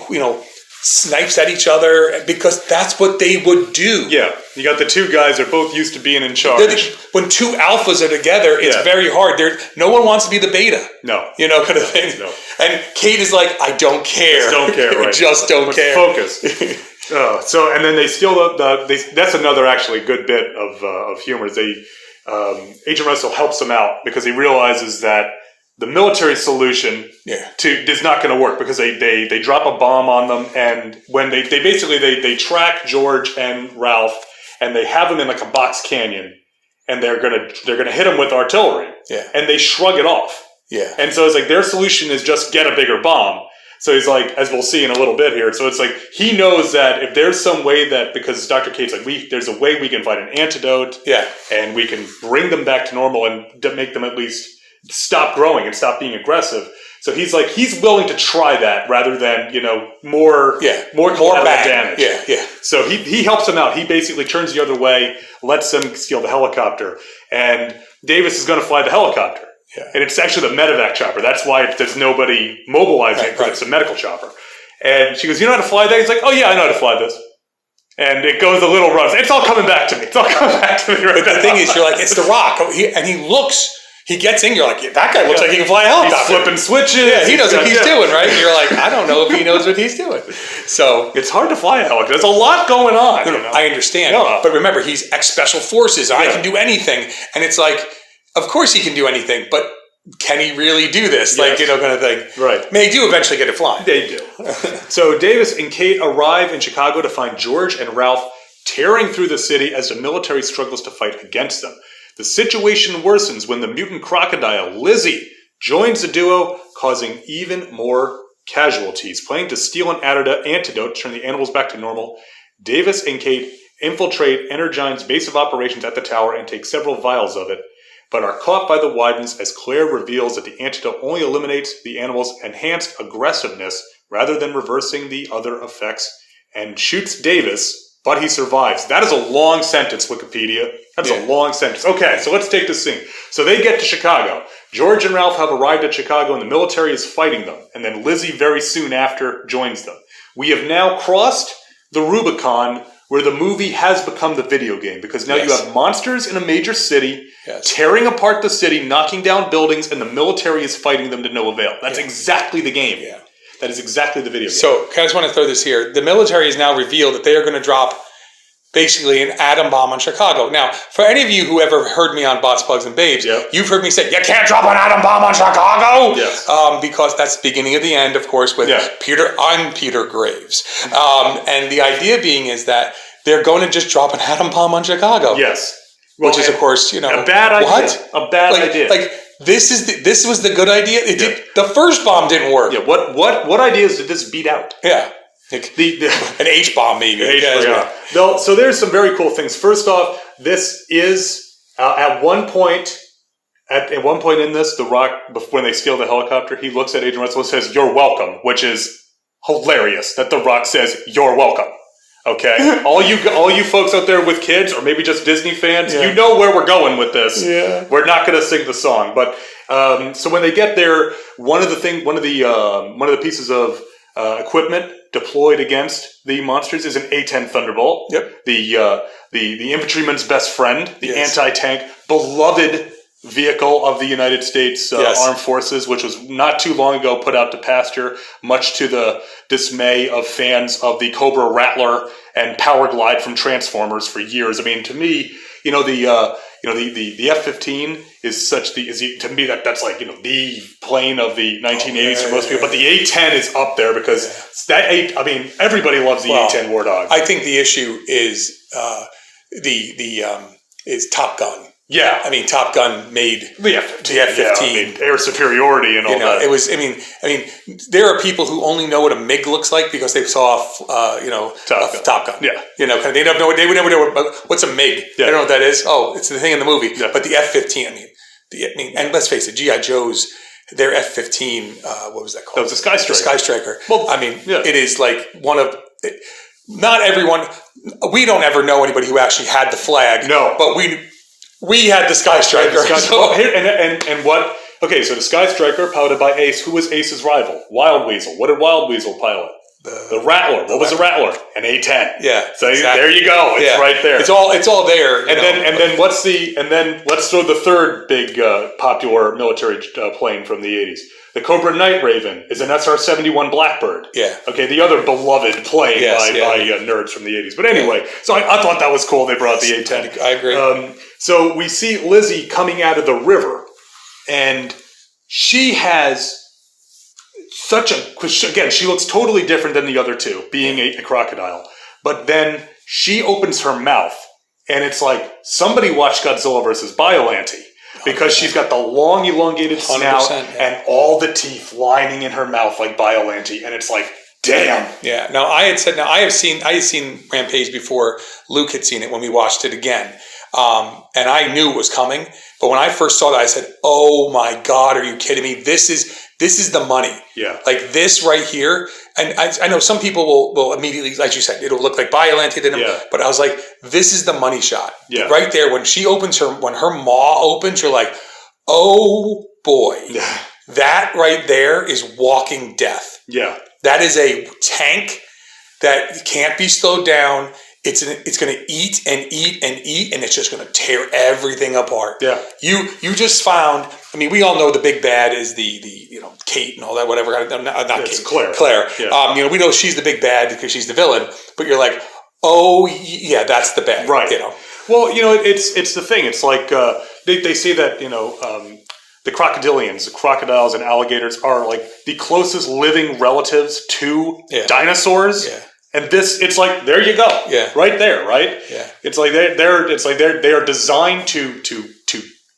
snipes at each other because that's what they would do. Yeah, you got the two guys that are both used to being in charge. When two alphas are together, it's very hard. No one wants to be the beta. No. Kind of thing. No. And Kate is like, I don't care. Just don't care, right? Just don't care. Focus. And then they steal that's another actually good bit of humor. Agent Russell helps them out because he realizes that the military solution is not going to work because they drop a bomb on them, and when they track George and Ralph, and they have them in like a box canyon, and they're gonna hit them with artillery, and they shrug it off, and so it's like their solution is just get a bigger bomb. So he's like, as we'll see in a little bit here, so it's like he knows that if there's some way that, because Dr. Kate's like, there's a way we can find an antidote, and we can bring them back to normal and make them at least stop growing and stop being aggressive. So he's like, he's willing to try that rather than, more collateral damage. So he helps them out. He basically turns the other way, lets them steal the helicopter, and Davis is going to fly the helicopter. And it's actually the medevac chopper. That's why there's nobody mobilizing it, because it's a medical chopper. And she goes, you know how to fly that? He's like, oh yeah, I know how to fly this. And it goes a little rough. It's all coming back to me. It's all coming back to me right now. But the thing is, you're like, it's The Rock. He gets in, you're like, that guy looks like he can fly a helicopter. He's flipping switches. Yeah, he knows what he's doing, right? And you're like, I don't know if he knows what he's doing. So it's hard to fly a helicopter. There's a lot going on. I understand. But remember, he's ex-special forces. I can do anything. And it's like, of course he can do anything, but can he really do this? Kind of thing. Right. I mean, they do eventually get it flying. They do. So Davis and Kate arrive in Chicago to find George and Ralph tearing through the city as the military struggles to fight against them. The situation worsens when the mutant crocodile, Lizzie, joins the duo, causing even more casualties. Planning to steal an antidote to turn the animals back to normal, Davis and Kate infiltrate Energine's base of operations at the tower and take several vials of it, but are caught by the Widens as Claire reveals that the antidote only eliminates the animals' enhanced aggressiveness rather than reversing the other effects, and shoots Davis, but he survives. That is a long sentence, Wikipedia. That's a long sentence. Okay, so let's take this scene. So they get to Chicago. George and Ralph have arrived at Chicago, and the military is fighting them. And then Lizzie very soon after joins them. We have now crossed the Rubicon where the movie has become the video game, because now you have monsters in a major city tearing apart the city, knocking down buildings, and the military is fighting them to no avail. That's exactly the game. Yeah. That is exactly the video game. So, I just want to throw this here. The military has now revealed that they are going to drop basically an atom bomb on Chicago. Now, for any of you who ever heard me on Bots, Plugs, and Babes, you've heard me say, you can't drop an atom bomb on Chicago! Yes. Because that's the beginning of the end, of course, with Peter Graves. And the idea being is that they're going to just drop an atom bomb on Chicago. Yes. Well, which is, of course, a bad idea. What? A bad idea. This was the good idea. The first bomb didn't work. Yeah. What ideas did this beat out? Yeah. An H bomb, maybe. So there's some very cool things. First off, this is at one point in this, The Rock, when they steal the helicopter, he looks at Agent Russell and says, "You're welcome," which is hilarious. That The Rock says, "You're welcome." Okay, all you folks out there with kids, or maybe just Disney fans, you know where we're going with this. Yeah. We're not going to sing the song, but so when they get there, one of the pieces of equipment deployed against the monsters is an A-10 Thunderbolt. Yep. The infantryman's best friend, the anti-tank, beloved vehicle of the United States Armed Forces, which was not too long ago put out to pasture, much to the dismay of fans of the Cobra Rattler and Power Glide from Transformers for years. I mean, to me, the F-15 is to me that's like the plane of the 1980s for most people. But the A-10 is up there because everybody loves the A-10 Warthog. I think the issue is is Top Gun. Yeah, I mean, Top Gun made the F-15, air superiority and all that. It was. I mean, there are people who only know what a MiG looks like because they saw, Top Gun. Yeah, they don't know. They would never know what's a MiG. Yeah. They don't know what that is. Oh, it's the thing in the movie. Yeah. But the F-15. And let's face it, GI Joe's, their F-15. What was that called? That was a Sky Striker. The Sky Striker. Well, it is like one of. Not everyone. We don't ever know anybody who actually had the flag. No, but we had the Sky Striker. So the Sky Striker, piloted by Ace. Who was Ace's rival? Wild Weasel. What did Wild Weasel pilot? The Rattler. What was the Rattler? An A10. Yeah. So there you go. It's right there. It's all there. And then let's throw the third big popular military plane from the 80s. The Cobra Night Raven is an SR-71 Blackbird. Yeah. Okay, the other beloved plane by nerds from the 80s. But anyway, so I thought that was cool. They brought the A-10. I agree. So we see Lizzie coming out of the river, and she has she looks totally different than the other two, being a crocodile. But then she opens her mouth, and it's like somebody watched Godzilla vs. Biollante. Because she's got the long, elongated snout and all the teeth lining in her mouth like Biollante, and it's like, damn. Yeah. Now I had seen Rampage before Luke had seen it when we watched it again, and I knew it was coming. But when I first saw that, I said, "Oh my God, are you kidding me? This is the money." Yeah. Like this right here. And I know some people will immediately, like you said, it'll look like Biollante did him. Yeah. But I was like, this is the money shot. Yeah. Right there, when her maw opens, you're like, oh boy. Yeah. That right there is walking death. Yeah. That is a tank that can't be slowed down. It's going to eat and eat and eat, and it's just going to tear everything apart. Yeah. You just found. I mean, we all know the big bad is the Kate and all that, whatever. Not it's Kate. Claire. Claire. Yeah. We know she's the big bad because she's the villain. But you're like, oh yeah, that's the bad. Right. Well, it's the thing. It's like they say that the crocodilians, the crocodiles and alligators are like the closest living relatives to dinosaurs. Yeah. And it's like, there you go. Yeah. Right there, right? Yeah. It's like they are designed to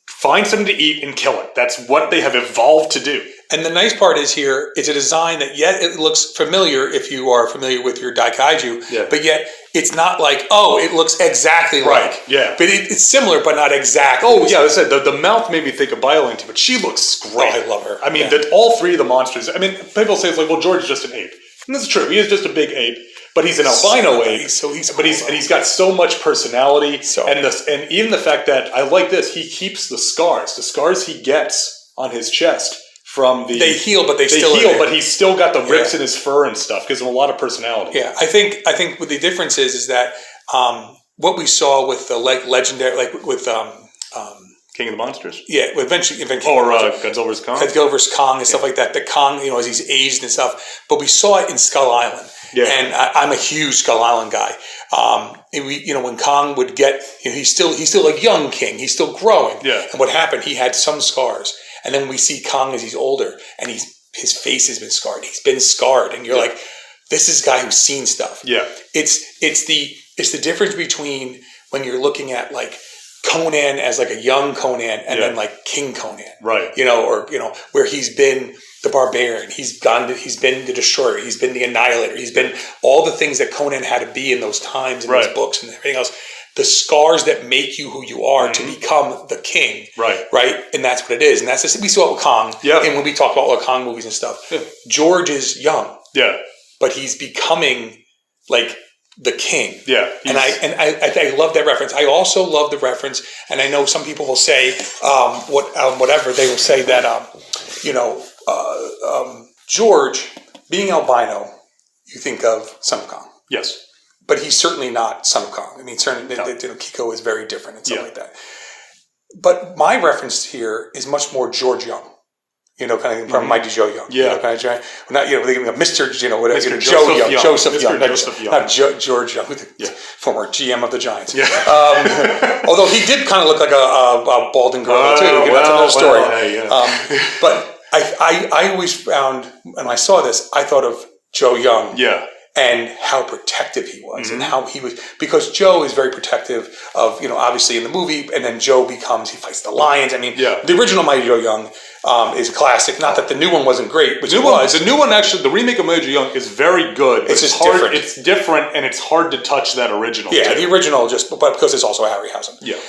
find something to eat and kill it. That's what they have evolved to do. And the nice part is here, it's a design that yet it looks familiar if you are familiar with your Daikaiju, but yet it's not like, oh, it looks exactly like. Yeah. But it's similar, but not exactly. Oh, yeah, I said the mouth made me think of Biollante, but she looks great. Oh, I love her. I mean, all three of the monsters, I mean, people say it's like, well, George is just an ape. And that's true. He is just a big ape. But he's an albino ape, and he's got so much personality, and even the fact that I like this, he keeps the scars he gets on his chest from they heal, but but he's still got the rips in his fur and stuff. Gives him a lot of personality. Yeah, I think what the difference is that what we saw with the legendary, like with King of the Monsters? Yeah, eventually Godzilla vs. Kong? Godzilla vs. Kong and stuff like that. The Kong, as he's aged and stuff. But we saw it in Skull Island. Yeah. And I'm a huge Skull Island guy. And when Kong would get, he's still a young king. He's still growing. Yeah. And what happened, he had some scars. And then we see Kong as he's older, and his face has been scarred. He's been scarred. And you're like, this is a guy who's seen stuff. Yeah. It's the difference between when you're looking at like Conan as like a young Conan and then like King Conan. Right. Where he's been the barbarian, he's been the destroyer, he's been the annihilator, he's been all the things that Conan had to be in those times in those books and everything else. The scars that make you who you are to become the king. Right. Right? And that's what it is. And that's just, we saw it with Kong. Yeah. And when we talk about all the Kong movies and stuff, George is young. Yeah. But he's becoming like the king. Yeah. And I love that reference. I also love the reference, and I know some people will say whatever, they will say that George being albino, you think of Son of Kong. Yes. But he's certainly not Son of Kong. I mean, certainly Kiko is very different and stuff like that. But my reference here is much more George Young. Kind of from Mighty Joe Young. Yeah. Kind of, not, Mr. whatever. Mr. Joe Young. Joseph Young. Not George Young, former GM of the Giants. Yeah. Although he did kind of look like a balding girl, too. That's another story. But I always found, when I saw this, I thought of Joe Young. Yeah. And how protective he was, and how he was, because Joe is very protective of, obviously in the movie, and then Joe he fights the lions. I mean, the original Mighty Joe Young is a classic. Not that the new one wasn't great, which the new one actually, the remake of Mighty Joe Young is very good. It's just hard. Different. It's different, and it's hard to touch that original. Yeah, the original but because it's also Harryhausen. Yeah.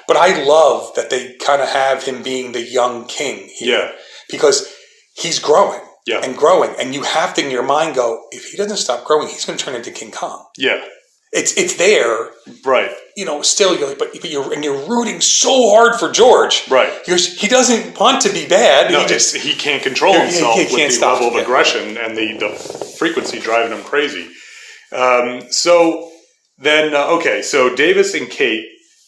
But I love that they kind of have him being the young king here. Yeah. Because he's growing. Yeah. And growing. And you have to, in your mind, go, if he doesn't stop growing, he's going to turn into King Kong. Yeah. it's there. Right. Still, but you're rooting so hard for George. Right. He doesn't want to be bad. No, he can't control himself with the level of aggression and the frequency driving him crazy. So Davis and Kate,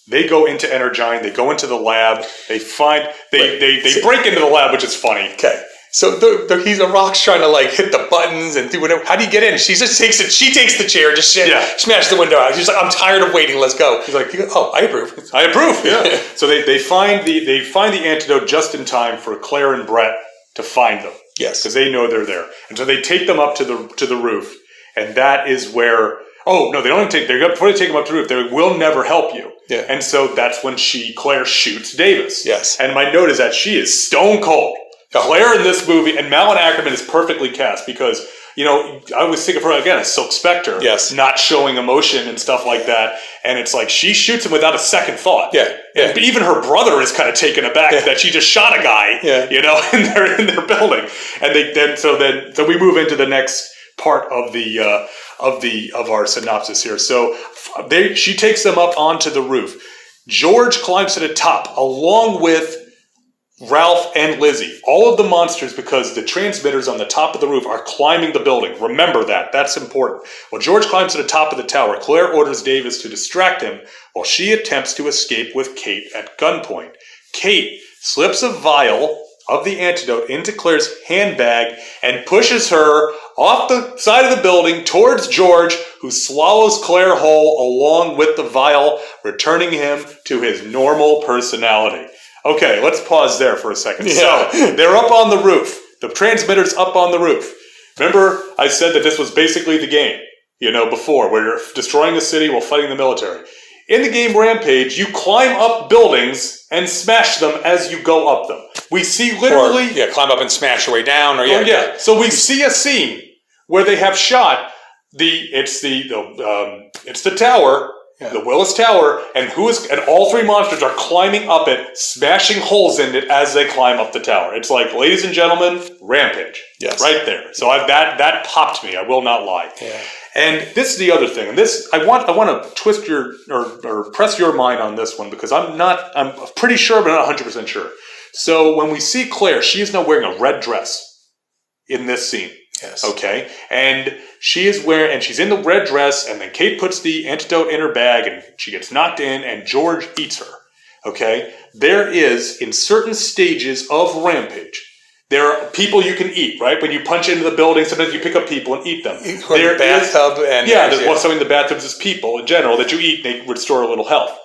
they go into Energyne. They go into the lab. They break into the lab, which is funny. Okay. So he's a rock's trying to hit the buttons and do whatever. How do you get in? She just takes it. She takes the chair, just smashes the window out. She's like, I'm tired of waiting. Let's go. He's like, oh, I approve. I approve. Yeah. So they find the antidote just in time for Claire and Brett to find them. Yes. Because they know they're there, and so they take them up to the roof, and that is where. Oh no, they don't take. Before they take them up to the roof, they will never help you. Yeah. And so that's when Claire shoots Davis. Yes. And my note is that she is stone cold. Claire in this movie, and Malin Ackerman is perfectly cast because, I was thinking of her again as Silk Spectre, not showing emotion and stuff like that. And it's like she shoots him without a second thought. Yeah. But even her brother is kind of taken aback that she just shot a guy, in their building. And so we move into the next part of our synopsis here. So she takes them up onto the roof. George climbs to the top along with Ralph and Lizzie, all of the monsters, because the transmitters on the top of the roof are climbing the building. Remember that. That's important. When George climbs to the top of the tower, Claire orders Davis to distract him while she attempts to escape with Kate at gunpoint. Kate slips a vial of the antidote into Claire's handbag and pushes her off the side of the building towards George, who swallows Claire whole along with the vial, returning him to his normal personality. Okay, let's pause there for a second. Yeah. So, they're up on the roof. The transmitter's up on the roof. Remember, I said that this was basically the game, before, where you're destroying a city while fighting the military. In the game Rampage, you climb up buildings and smash them as you go up them. We see literally... climb up and smash your way down. So we see a scene where they have shot it's the tower... Yeah. The Willis Tower, and all three monsters are climbing up it, smashing holes in it as they climb up the tower. It's like, ladies and gentlemen, Rampage. Yes. Right there. So that popped me, I will not lie. Yeah. And this is the other thing, and this I want to twist your or press your mind on this one, because I'm pretty sure, but not 100% sure. So when we see Claire, she is now wearing a red dress in this scene. Yes. Okay. And she's in the red dress, and then Kate puts the antidote in her bag, and she gets knocked in, and George eats her. Okay. There is, in certain stages of Rampage, there are people you can eat, right? When you punch into the building, sometimes you pick up people and eat them. There's bathtub and... Yeah, there's something in the bathtubs is people in general that you eat, they restore a little health.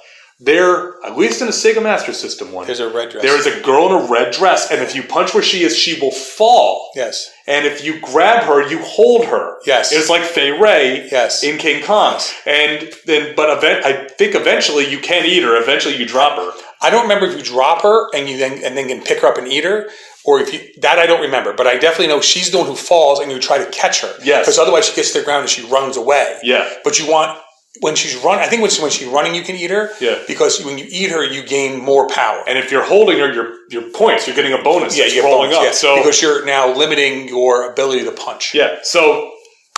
There, at least in the Sega Master System one, there's a red dress. There is a girl in a red dress, and if you punch where she is, she will fall. Yes. And if you grab her, you hold her. Yes. It's like Fay Ray in King Kong. Yes. I think eventually you can eat her. Eventually you drop her. I don't remember if you drop her and you then can pick her up and eat her, or that I don't remember. But I definitely know she's the one who falls, and you try to catch her. Yes. Because otherwise she gets to the ground and she runs away. Yeah. But you want... When she's running, I think when she's running, you can eat her. Yeah. Because when you eat her, you gain more power. And if you're holding her, your points, you're getting a bonus. Yeah, you're rolling up. Yeah. So because you're now limiting your ability to punch. Yeah. So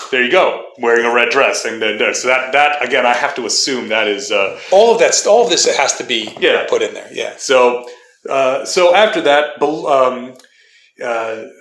there you go, wearing a red dress, and then so that again, I have to assume that is all of this has to be put in there. Yeah. So after that,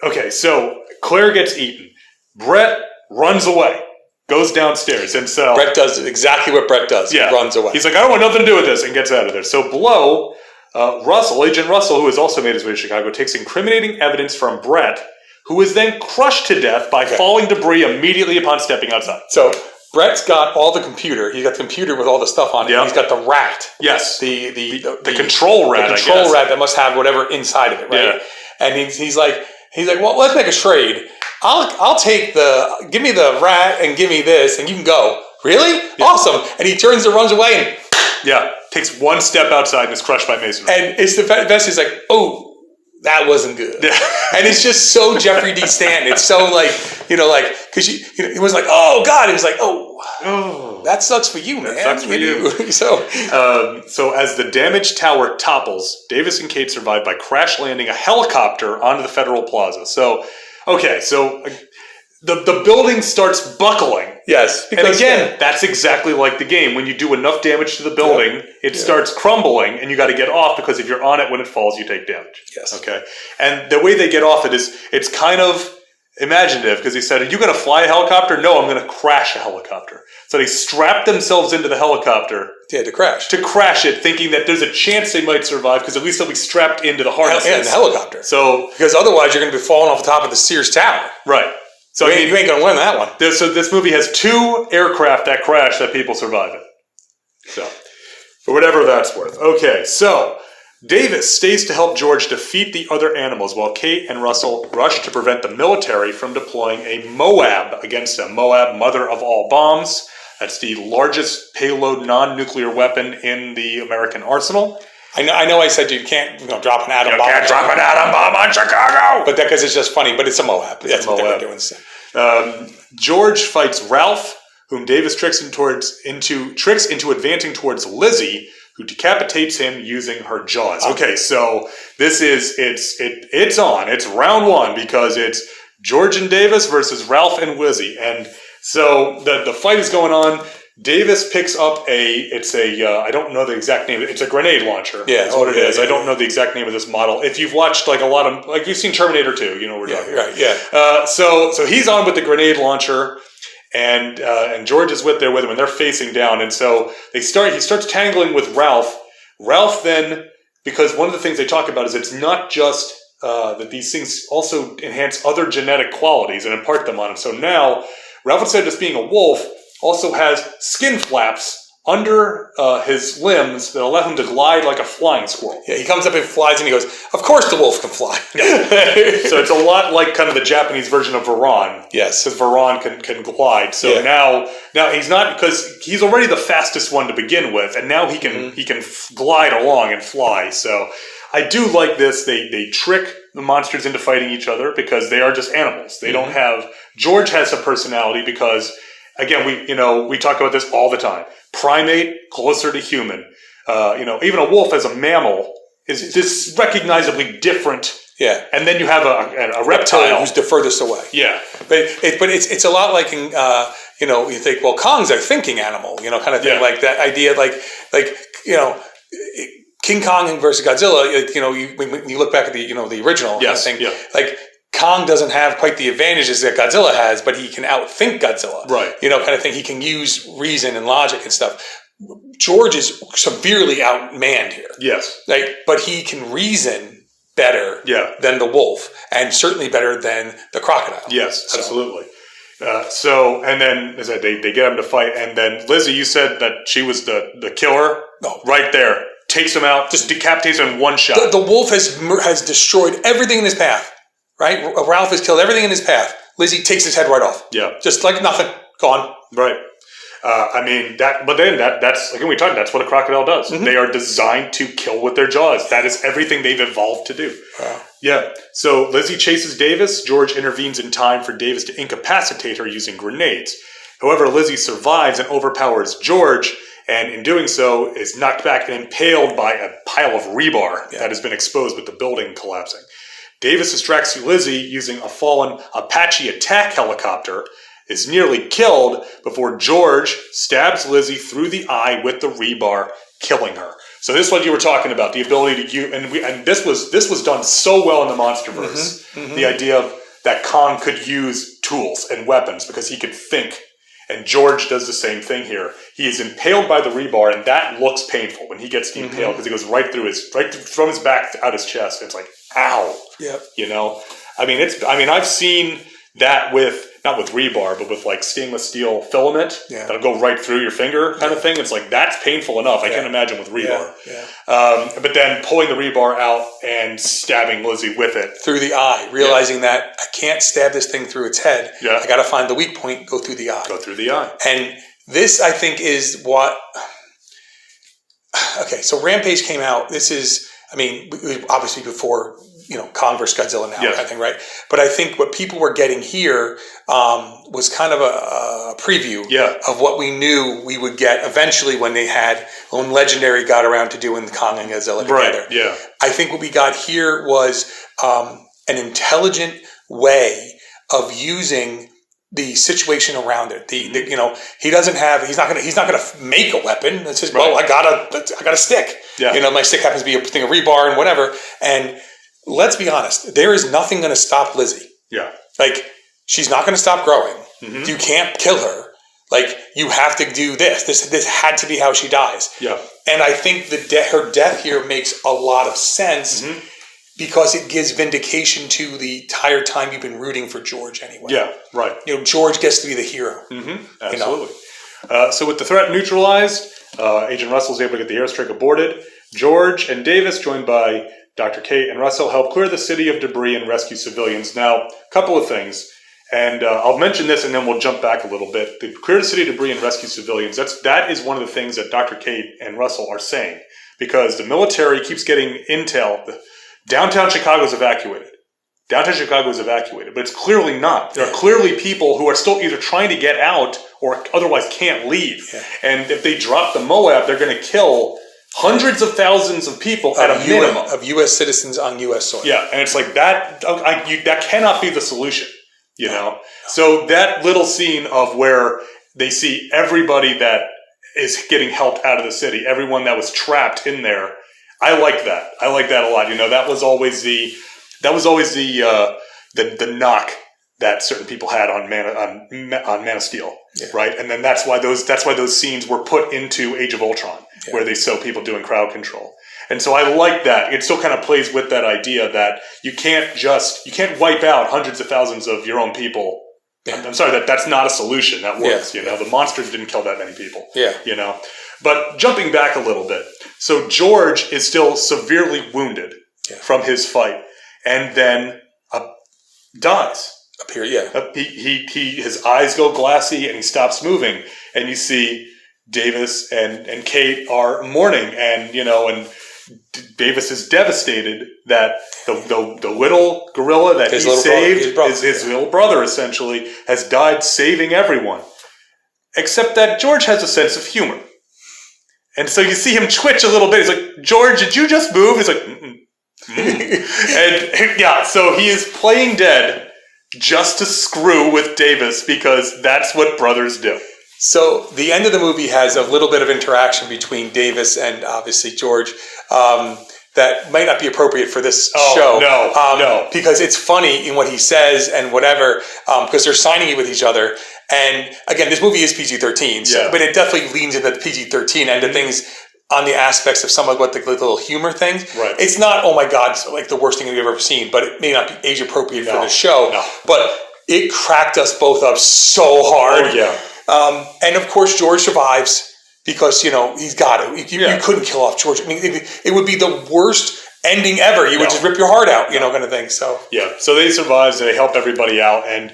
okay. So Claire gets eaten. Brett runs away. Goes downstairs, and so... Brett does exactly what Brett does. Yeah. He runs away. He's like, I don't want nothing to do with this, and gets out of there. So Blow, Agent Russell, who has also made his way to Chicago, takes incriminating evidence from Brett, who is then crushed to death by falling debris immediately upon stepping outside. So Brett's got all the computer. He's got the computer with all the stuff on it. Yep. He's got the rat. Yes. The control rat, the control rat that must have whatever inside of it, right? Yeah. And he's like, well, let's make a trade. I'll take give me the rat and give me this, and you can go. Really? Yeah. Awesome. And he turns and runs away and... takes one step outside and is crushed by masonry. And it's the best. He's like, oh, that wasn't good. Yeah. And it's just so Jeffrey D. Stanton. It's so because he was like, oh, God. He was like, oh, that sucks for you, man. That sucks for you. So as the damaged tower topples, Davis and Kate survive by crash landing a helicopter onto the Federal Plaza. So... Okay, so the building starts buckling. Yes. And again, that's exactly like the game. When you do enough damage to the building, it starts crumbling, and you got to get off, because if you're on it when it falls, you take damage. Yes. Okay. And the way they get off it is, it's kind of imaginative, because he said, "Are you going to fly a helicopter?" "No, I'm going to crash a helicopter." So they strap themselves into the helicopter. Yeah, to crash. To crash it, thinking that there's a chance they might survive, because at least they'll be strapped into the harnesses. Yeah, in the helicopter. So, because otherwise you're going to be falling off the top of the Sears Tower. Right. So you ain't going to win that one. So this movie has 2 aircraft that crash that people survive in. So, for whatever that's worth. Okay, so Davis stays to help George defeat the other animals, while Kate and Russell rush to prevent the military from deploying a MOAB against them. MOAB, mother of all bombs. That's the largest payload non-nuclear weapon in the American arsenal. I know. I said you can't drop an atom bomb. You can't drop an atom bomb on Chicago. But that because it's just funny. But it's a MOAB. That's what they're doing. George fights Ralph, whom Davis tricks into advancing towards Lizzie, who decapitates him using her jaws. Okay, so this is it's on. It's round 1, because it's George and Davis versus Ralph and Lizzie, and so the fight is going on. Davis picks up I don't know the exact name. It's a grenade launcher. Yeah, that's what it is. I don't know the exact name of this model. If you've watched a lot of, you've seen Terminator 2, you know what we're talking about. Right, yeah. So he's on with the grenade launcher, and George is there with him, and they're facing down. And so he starts tangling with Ralph. Ralph then, because one of the things they talk about is it's not just that these things also enhance other genetic qualities and impart them on him. So now, Ralph, instead of just being a wolf, also has skin flaps under his limbs that allow him to glide like a flying squirrel. Yeah, he comes up and flies, and he goes, "Of course the wolf can fly." Yeah. So it's a lot like kind of the Japanese version of Varan. Yes. Because Varan can glide. So now he's not, because he's already the fastest one to begin with, and now he can glide along and fly. So I do like this. They trick the monsters into fighting each other, because they are just animals. They don't have... George has a personality because... Again, we talk about this all the time. Primate, closer to human. Even a wolf as a mammal is just recognizably different. Yeah. And then you have a reptile who's the furthest away. Yeah. But it's a lot like in, you think, well, Kong's a thinking animal, kind of thing. Like that idea, like King Kong versus Godzilla. When you look back at the original kind of thing, like. Kong doesn't have quite the advantages that Godzilla has, but he can outthink Godzilla. Right. Kind of thing. He can use reason and logic and stuff. George is severely outmanned here. Yes. But he can reason better than the wolf, and certainly better than the crocodile. Yes, absolutely. And then as I said, they get him to fight, and then Lizzie, you said that she was the killer. No. Right there. Takes him out, just decapitates him in one shot. The wolf has destroyed everything in his path. Right? Ralph has killed everything in his path. Lizzie takes his head right off. Yeah. Just like nothing. Gone. Right. That's, again, that's what a crocodile does. Mm-hmm. They are designed to kill with their jaws. That is everything they've evolved to do. Wow. Yeah. So Lizzie chases Davis. George intervenes in time for Davis to incapacitate her using grenades. However, Lizzie survives and overpowers George, and in doing so is knocked back and impaled by a pile of rebar that has been exposed with the building collapsing. Davis distracts Lizzie using a fallen Apache attack helicopter, is nearly killed before George stabs Lizzie through the eye with the rebar, killing her. So this is what you were talking about, the ability to use, and this was done so well in the MonsterVerse. Mm-hmm, mm-hmm. The idea of that Kong could use tools and weapons because he could think. And George does the same thing here. He is impaled by the rebar, and that looks painful when he gets impaled, because he goes right from his back out his chest. It's like, ow. Yep. I've seen that with, not with rebar, but with like stainless steel filament that'll go right through your finger kind of thing. It's like, that's painful enough. I can't imagine with rebar. But then pulling the rebar out and stabbing Lizzie with it. Through the eye, realizing that I can't stab this thing through its head. Yeah. I got to find the weak point, go through the eye. Go through the eye. And this, I think, is what... Okay, so Rampage came out. This is, obviously before... Kong versus Godzilla now, kind of thing, right? But I think what people were getting here was kind of a preview of what we knew we would get eventually when Legendary got around to doing the Kong and Godzilla together. Right, yeah. I think what we got here was an intelligent way of using the situation around it. You know, he's not gonna make a weapon. It's just, well, I got a stick. Yeah. You know, my stick happens to be a thing of rebar and whatever. And let's be honest, there is nothing going to stop Lizzie. Yeah. Like, she's not going to stop growing. You can't kill her. Like, you have to do this. This had to be how she dies. Yeah. And I think her death here makes a lot of sense because it gives vindication to the entire time you've been rooting for George anyway. Yeah, right. You know, George gets to be the hero. Absolutely. You know? So with the threat neutralized, Agent Russell's able to get the airstrike aborted. George and Davis, joined by Dr. Kate and Russell, help clear the city of debris and rescue civilians. Now, a couple of things, and I'll mention this and then we'll jump back a little bit. The clear the city of debris and rescue civilians, that is one of the things that Dr. Kate and Russell are saying, because the military keeps getting intel. Downtown Chicago is evacuated. But it's clearly not. There are clearly people who are still either trying to get out or otherwise can't leave. Yeah. And if they drop the Moab, they're going to kill hundreds of thousands of people at a minimum. Of U.S. citizens on U.S. soil. Yeah, and it's like that cannot be the solution, you know? So that little scene of where they see everybody that is getting helped out of the city, everyone that was trapped in there, I like that. I like that a lot. You know, that was always the knock that certain people had on Man of Steel, right? And then that's why those scenes were put into Age of Ultron, where they show people doing crowd control. And so I like that. It still kind of plays with that idea that you can't wipe out hundreds of thousands of your own people. Yeah. I'm sorry, that's not a solution that works. You know, the monsters didn't kill that many people. Yeah. You know, but jumping back a little bit, so George is still severely wounded from his fight, and then dies. His eyes go glassy and he stops moving, and you see Davis and Kate are mourning, and you know, and Davis is devastated that the little gorilla that he saved, his little brother essentially, has died saving everyone, except that George has a sense of humor, and so you see him twitch a little bit. He's like, "George, did you just move?" He's like, and yeah, so he is playing dead just to screw with Davis, because that's what brothers do. So the end of the movie has a little bit of interaction between Davis and obviously George that might not be appropriate for this show. No. Because it's funny in what he says and whatever, because they're signing it with each other. And again, this movie is PG-13, but it definitely leans into the PG-13 end of things on the aspects of some of what the little humor things. Right. It's not, oh my God, like the worst thing we've ever seen, but it may not be age appropriate for the show. No. But it cracked us both up so hard. Oh, yeah. And of course, George survives because, you know, he's got it. You couldn't kill off George. I mean, it would be the worst ending ever. You would just rip your heart out, you know, kind of thing. So yeah, so they survive, and they help everybody out, and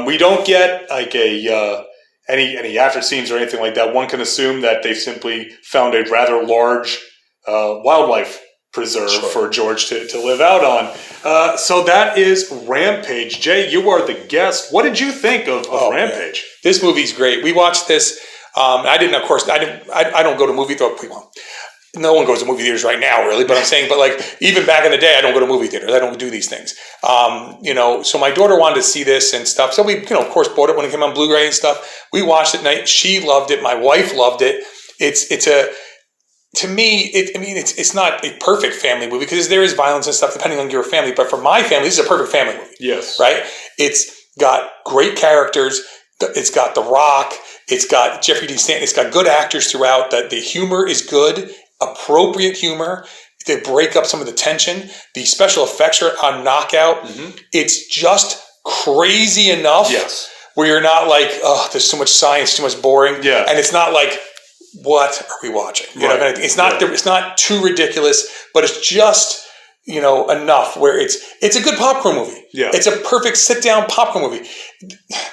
we don't get like any after scenes or anything like that. One can assume that they simply found a rather large wildlife preserve for George to live out on. So that is Rampage. Jay, you are the guest. What did you think of Rampage? Man. This movie's great. We watched this. I don't go to movie theaters. No one goes to movie theaters right now, really. But I'm saying, like even back in the day, I don't go to movie theaters. I don't do these things. You know, so my daughter wanted to see this and stuff. So we, you know, of course, bought it when it came on Blu-ray and stuff. We watched it tonight. She loved it. My wife loved it. To me, it's not a perfect family movie because there is violence and stuff depending on your family. But for my family, this is a perfect family movie. Yes. Right? It's got great characters. It's got The Rock. It's got Jeffrey Dean Stanton. It's got good actors throughout. The humor is good, appropriate humor. They break up some of the tension. The special effects are on knockout. Mm-hmm. It's just crazy enough where you're not like, oh, there's too much science, too much boring. Yeah. And it's not like, what are we watching? You know, it's not it's not too ridiculous, but it's just, you know, enough where it's a good popcorn movie. Yeah. It's a perfect sit-down popcorn movie.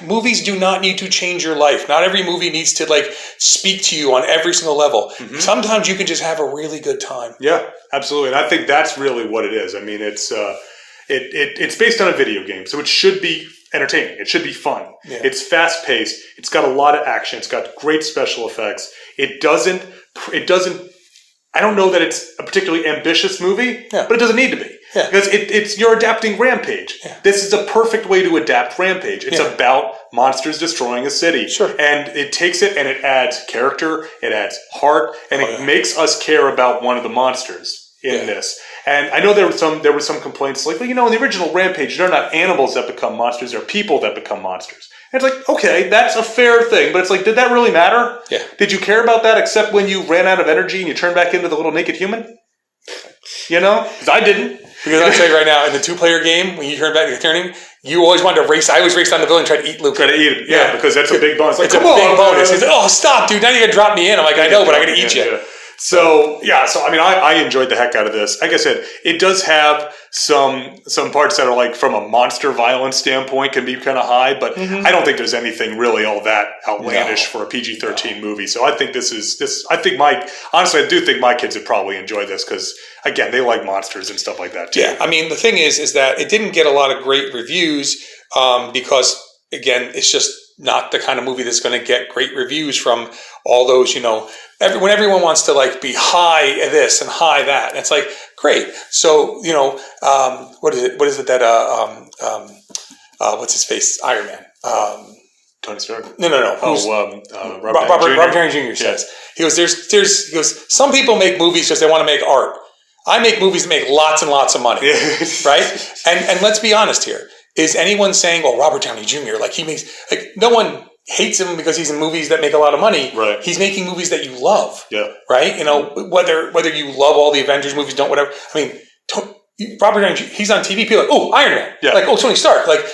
Movies do not need to change your life. Not every movie needs to like speak to you on every single level. Mm-hmm. Sometimes you can just have a really good time. Yeah, absolutely. And I think that's really what it is. I mean, it's based on a video game, so it should be entertaining. It should be fun. Yeah. It's fast-paced. It's got a lot of action. It's got great special effects. It doesn't I don't know that it's a particularly ambitious movie, but it doesn't need to be. Yeah. Because you're adapting Rampage. Yeah. This is a perfect way to adapt Rampage. It's Yeah. about monsters destroying a city. Sure. And it takes it and it adds character, it adds heart, and it yeah. makes us care about one of the monsters in this. And I know there were some complaints like, well, in the original Rampage, they're not animals that become monsters, they're people that become monsters. And it's like, okay, that's a fair thing, but it's like, did that really matter? Yeah. Did you care about that except when you ran out of energy and you turned back into the little naked human? Because I didn't. Because I'll tell you right now, in the 2-player game, when you turn back to turning, you always wanted to race. I always raced down the villain and tried to eat Luke. Try to eat him. Yeah, because that's a big bonus. Like, It's a big bonus. He's like, oh, stop, dude. Now you're going to drop me in. I'm like, I know, but I'm going to eat you. Yeah. So I mean, I enjoyed the heck out of this. Like I said, it does have some parts that are like from a monster violence standpoint can be kind of high, but I don't think there's anything really all that outlandish for a PG-13 movie. So I think honestly, I do think my kids would probably enjoy this because again, they like monsters and stuff like that too. Yeah, I mean, the thing is that it didn't get a lot of great reviews because again, it's just not the kind of movie that's going to get great reviews from all those, when everyone wants to like be high this and high that. And it's like, great. So, what is it that, what's his face? Iron Man. Tony Stark? No. Robert Downey Jr. says, he goes, some people make movies because they want to make art. I make movies that make lots and lots of money. Right? And let's be honest here. Is anyone saying, well, Robert Downey Jr., no one hates him because he's in movies that make a lot of money. Right. He's making movies that you love. Yeah. Right? Whether you love all the Avengers movies, don't, whatever. I mean, Robert Downey Jr., he's on TV, people are like, oh, Iron Man. Yeah. Like, oh, Tony Stark. Like,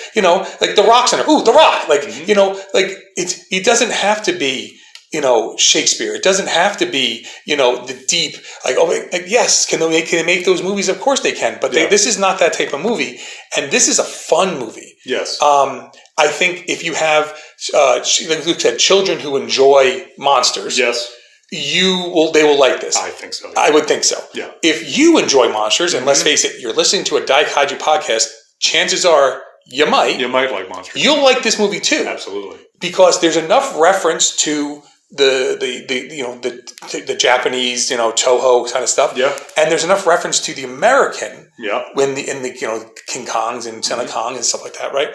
like The Rock's in it. Ooh, The Rock. Like, it doesn't have to be, Shakespeare. It doesn't have to be, the deep, yes, can they make those movies? Of course they can, but this is not that type of movie. And this is a fun movie. Yes. I think if you have, like Luke said, children who enjoy monsters, yes, they will like this. I think so. Yeah. I would think so. Yeah. If you enjoy monsters, and let's face it, you're listening to a Daikaiju podcast, chances are you might like monsters. You'll like this movie too. Absolutely. Because there's enough reference to the Japanese, Toho kind of stuff. Yeah. And there's enough reference to the American. Yeah. In the King Kongs and Son of Kong and stuff like that, right?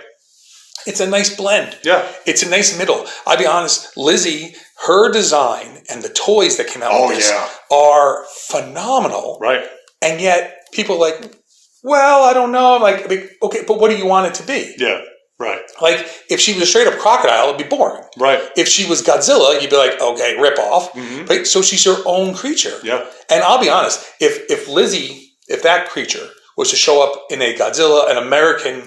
It's a nice blend. Yeah. It's a nice middle. I'll be honest, Lizzie, her design and the toys that came out with this are phenomenal. Right. And yet people are like, well, I don't know. I'm like, okay, but what do you want it to be? Yeah. Right. Like, if she was a straight up crocodile, it'd be boring. Right. If she was Godzilla, you'd be like, okay, rip off. Right? So she's her own creature. Yeah. And I'll be honest, if Lizzie, if that creature was to show up in a Godzilla, an American,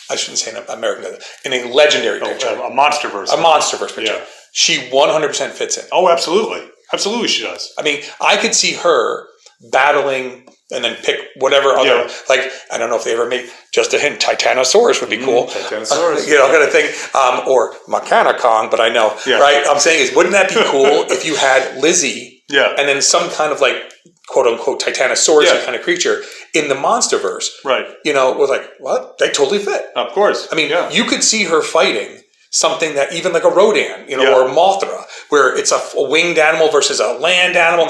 I shouldn't say an American, in a legendary picture. A monsterverse. A monsterverse picture. Yeah. She 100% fits in. Oh, absolutely. Absolutely she does. I mean, I could see her battling and then pick whatever other, I don't know if they ever made, just a hint, Titanosaurus would be cool. Titanosaurus. Kind of thing. Or Mechanicon, but I know, right? I'm saying is, wouldn't that be cool if you had Lizzie and then some kind of quote unquote Titanosaurus kind of creature in the Monsterverse? Right. Was like, what? They totally fit. Of course. I mean, you could see her fighting something that even like a Rodan, or a Mothra, where it's a winged animal versus a land animal.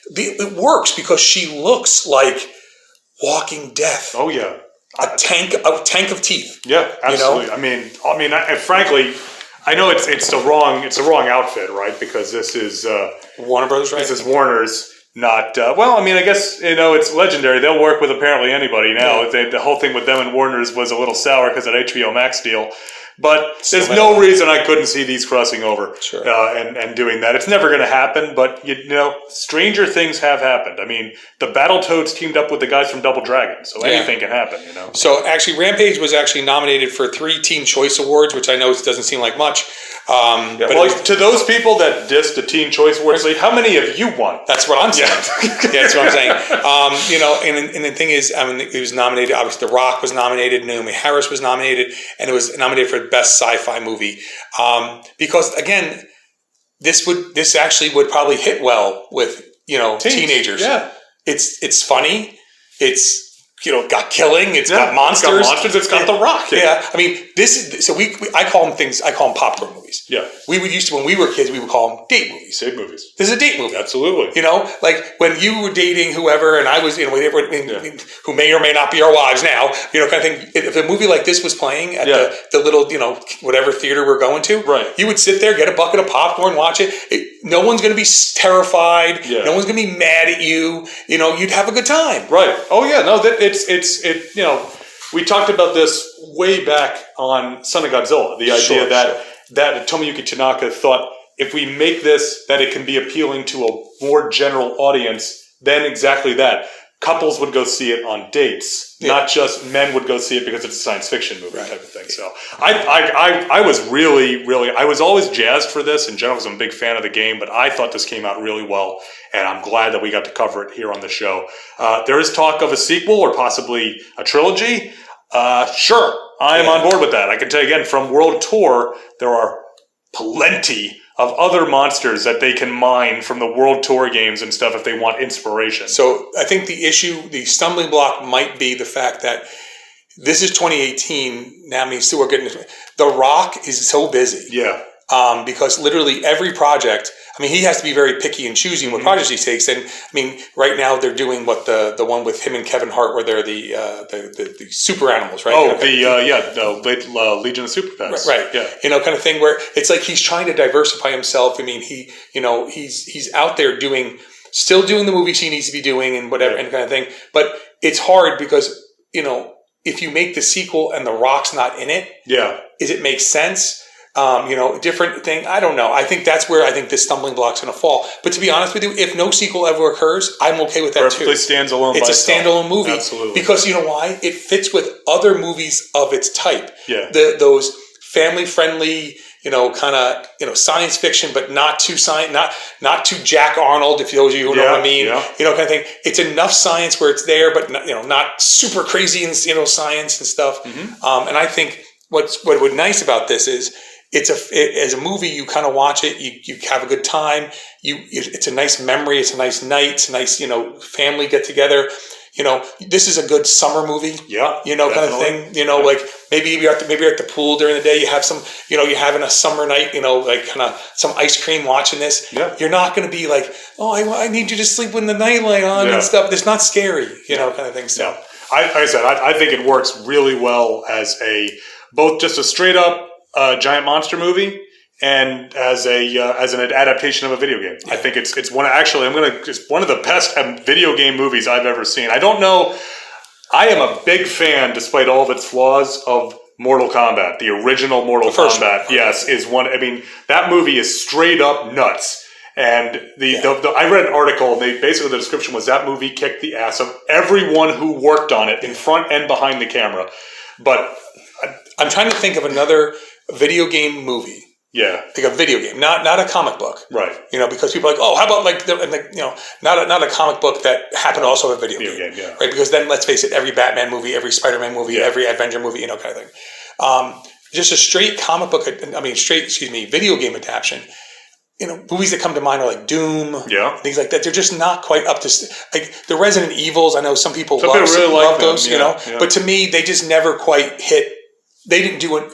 It works because she looks like Walking Death. Oh yeah, a tank of teeth. Yeah, absolutely. I mean, frankly, I know it's the wrong outfit, right? Because this is Warner Brothers, right? This is Warner's. Not I guess it's legendary. They'll work with apparently anybody now. Yeah. The whole thing with them and Warner's was a little sour because of that HBO Max deal. But there's no reason I couldn't see these crossing over and doing that. It's never going to happen, but stranger things have happened. I mean, the Battletoads teamed up with the guys from Double Dragon, so anything can happen. So actually, Rampage was actually nominated for 3 Teen Choice Awards, which I know doesn't seem like much. But to those people that dissed the Teen Choice Awards, how many of you won? That's what I'm saying. That's what I'm saying. And the thing is, it was nominated. Obviously, The Rock was nominated. Naomi Harris was nominated, and it was nominated for Best Sci-Fi Movie. Because again, this actually would probably hit well with teenagers. Yeah, it's funny. It's got killing. It's got monsters. It's got The Rock. Yeah. I mean, this is I call them popcorn movies. movies. Yeah. We would used to, when we were kids, we would call them date movies. Date movies. This is a date movie. Absolutely. You know, like when you were dating whoever, and I was, you know, who may or may not be our wives now, you know, kind of thing. If a movie like this was playing at the little, you know, whatever theater we're going to, right, you would sit there, get a bucket of popcorn, watch it. No one's going to be terrified. Yeah. No one's going to be mad at you. You know, you'd have a good time. Right. Oh yeah. No, you know, we talked about this way back on Son of Godzilla. The idea that Tomoyuki Tanaka thought if we make this that it can be appealing to a more general audience, then exactly that. Couples would go see it on dates, not just men would go see it because it's a science fiction movie type of thing. So I was really, I was always jazzed for this. In general, I'm a big fan of the game, but I thought this came out really well, and I'm glad that we got to cover it here on the show. There is talk of a sequel or possibly a trilogy. Sure, I am on board with that. I can tell you again, from World Tour, there are plenty of other monsters that they can mine from the World Tour games and stuff if they want inspiration. So I think the stumbling block might be the fact that this is 2018. Now, I mean, still we're getting The Rock is so busy. Yeah. Because literally every project, I mean, he has to be very picky and choosing what projects he takes. And I mean, right now they're doing the one with him and Kevin Hart, where they're the super animals, right? Oh, Legion of Super Pets, right? Yeah, you know, kind of thing where it's like he's trying to diversify himself. I mean, he's out there still doing the movies he needs to be doing and whatever and kind of thing. But it's hard because, you know, if you make the sequel and The Rock's not in it, does it make sense? You know, different thing. I don't know. I think that's where I think the stumbling block's going to fall. But to be honest with you, if no sequel ever occurs, I'm okay with that perfectly too. Standalone. It's a standalone movie. Absolutely. Because you know why? It fits with other movies of its type. Yeah. Those family friendly, you know, kind of, you know, science fiction, but not too not too Jack Arnold, if those of you who know what I mean. Yeah. You know, kind of thing. It's enough science where it's there, but not, you know, not super crazy in, you know, science and stuff. Mm-hmm. And I think what would nice about this is, as a movie, you kind of watch it, you have a good time. It's a nice memory. It's a nice night. It's a nice, you know, family get together. You know, this is a good summer movie. Yeah, you know, definitely. Kind of thing. You know, like maybe you're at the pool during the day. You have some, you know, you're having a summer night. You know, like kind of some ice cream watching this. Yeah, you're not going to be like, oh, I need you to sleep with the nightlight on and stuff. It's not scary. You know, kind of thing. So, like I said, I think it works really well as both just a straight up giant monster movie and as an adaptation of a video game. I think it's one of the best video game movies I've ever seen. I don't know. I am a big fan, despite all of its flaws, of Mortal Kombat. The original Mortal Kombat, yes, is one. I mean, that movie is straight up nuts. And I read an article, and basically the description was that movie kicked the ass of everyone who worked on it, in front and behind the camera. But I'm trying to think of another video game movie. Yeah, like a video game, not a comic book, right? You know, because people are like, oh, how about you know, not a comic book that happened to also a video game, yeah. Right? Because then, let's face it, every Batman movie, every Spider-Man movie, every Avenger movie, you know, kind of thing. Just a straight video game adaptation. You know, movies that come to mind are like Doom, things like that. They're just not quite up to like the Resident Evils. I know some people love those, you know, but to me, they just never quite hit. They didn't do it.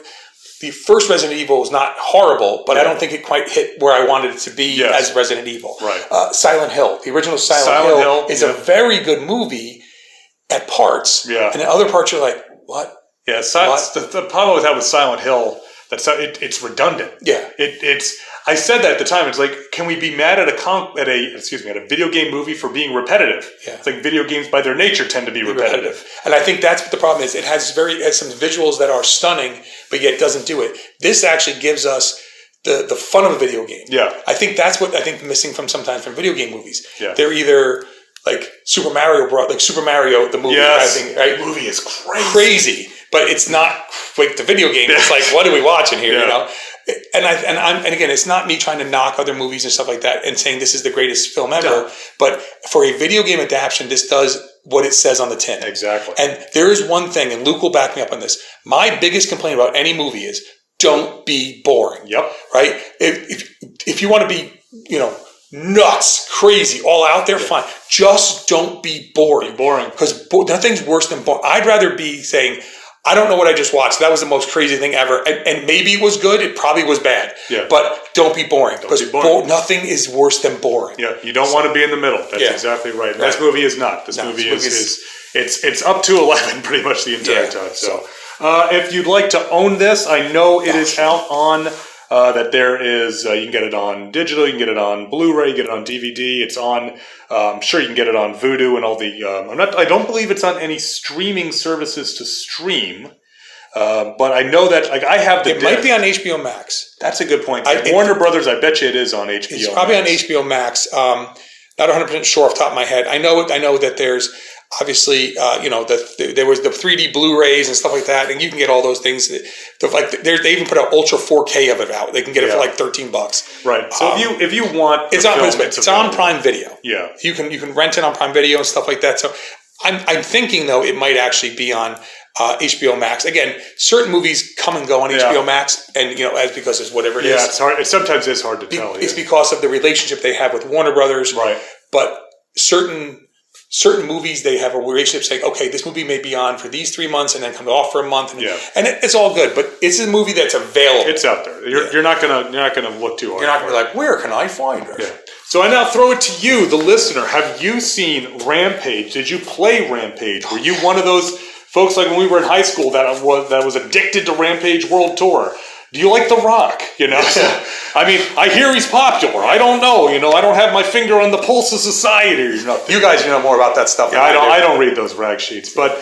The first Resident Evil was not horrible, but I don't think it quite hit where I wanted it to be as Resident Evil. Right. Silent Hill, the original Silent Hill is a very good movie at parts. Yeah. And at other parts, you're like, what? Yeah. The problem with that with Silent Hill, it's redundant. Yeah. I said that at the time. It's like, can we be mad at a video game movie for being repetitive? Yeah. It's like video games by their nature tend to be repetitive. And I think that's what the problem is. It has some visuals that are stunning, but yet doesn't do it. This actually gives us the fun of a video game. Yeah. I think that's what I think missing sometimes from video game movies. Yeah. They're either like Super Mario the movie. Yes. I think, right? The movie is crazy, but it's not like the video game. It's like, what are we watching here? You know. And again, it's not me trying to knock other movies and stuff like that and saying this is the greatest film ever. No. But for a video game adaptation, this does what it says on the tin. Exactly. And there is one thing, and Luke will back me up on this. My biggest complaint about any movie is don't be boring. Yep. Right? If you want to be, you know, nuts, crazy, all out there, fine. Just don't be boring. Be boring. Because nothing's worse than boring. I'd rather be saying, I don't know what I just watched. That was the most crazy thing ever. And maybe it was good. It probably was bad. Yeah. But don't be boring. Because nothing is worse than boring. Yeah, you don't want to be in the middle. That's exactly right. This movie is not. This movie is it's up to 11 pretty much the entire time. So if you'd like to own this, I know it is out on... that there is, you can get it on digital, you can get it on Blu-ray, you can get it on DVD. It's on, I'm sure you can get it on Vudu and all the. I don't believe it's on any streaming services to stream, but I know that I have the. It might be on HBO Max. That's a good point. Warner Brothers, I bet you it is on HBO. It's probably on HBO Max. Not 100% sure off the top of my head. I know that there's. Obviously, there was the 3D Blu-rays and stuff like that, and you can get all those things. They even put an Ultra 4K of it out. They can get it for like $13. Right. So if you want, it's on Prime Video. Yeah. You can rent it on Prime Video and stuff like that. So I'm thinking though it might actually be on HBO Max. Again, certain movies come and go on HBO Max, and because it's whatever it is. Yeah, it's hard. It sometimes is hard to tell. It's because of the relationship they have with Warner Brothers. Right. But certain movies, they have a relationship saying, okay, this movie may be on for these 3 months and then come off for a month. And it's all good, but it's a movie that's available. It's out there. You're not gonna look too hard. You're not gonna be like, where can I find it? Yeah. So I now throw it to you, the listener. Have you seen Rampage? Did you play Rampage? Were you one of those folks like when we were in high school that was addicted to Rampage World Tour? Do you like The Rock? I mean, I hear he's popular. I don't know. I don't have my finger on the pulse of society or nothing. You guys know more about that stuff than I do. I don't read those rag sheets. But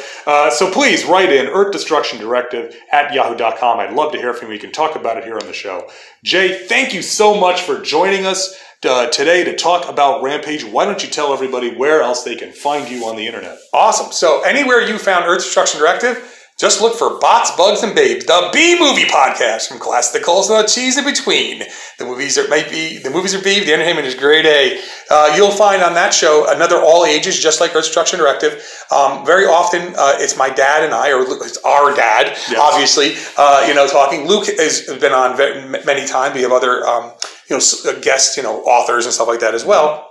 so please write in Earth Destruction Directive at yahoo.com. I'd love to hear from you. We can talk about it here on the show. Jay, thank you so much for joining us today to talk about Rampage. Why don't you tell everybody where else they can find you on the internet? Awesome. So anywhere you found Earth Destruction Directive, just look for Bots, Bugs, and Babes, the B-Movie podcast from classicals to the cheese in between. The movies are B, the entertainment is grade A. You'll find on that show another all ages, just like Earth Destruction Directive. Very often, it's my dad and I, or it's our dad, obviously, talking. Luke has been on many times. We have other, guests, authors and stuff like that as well.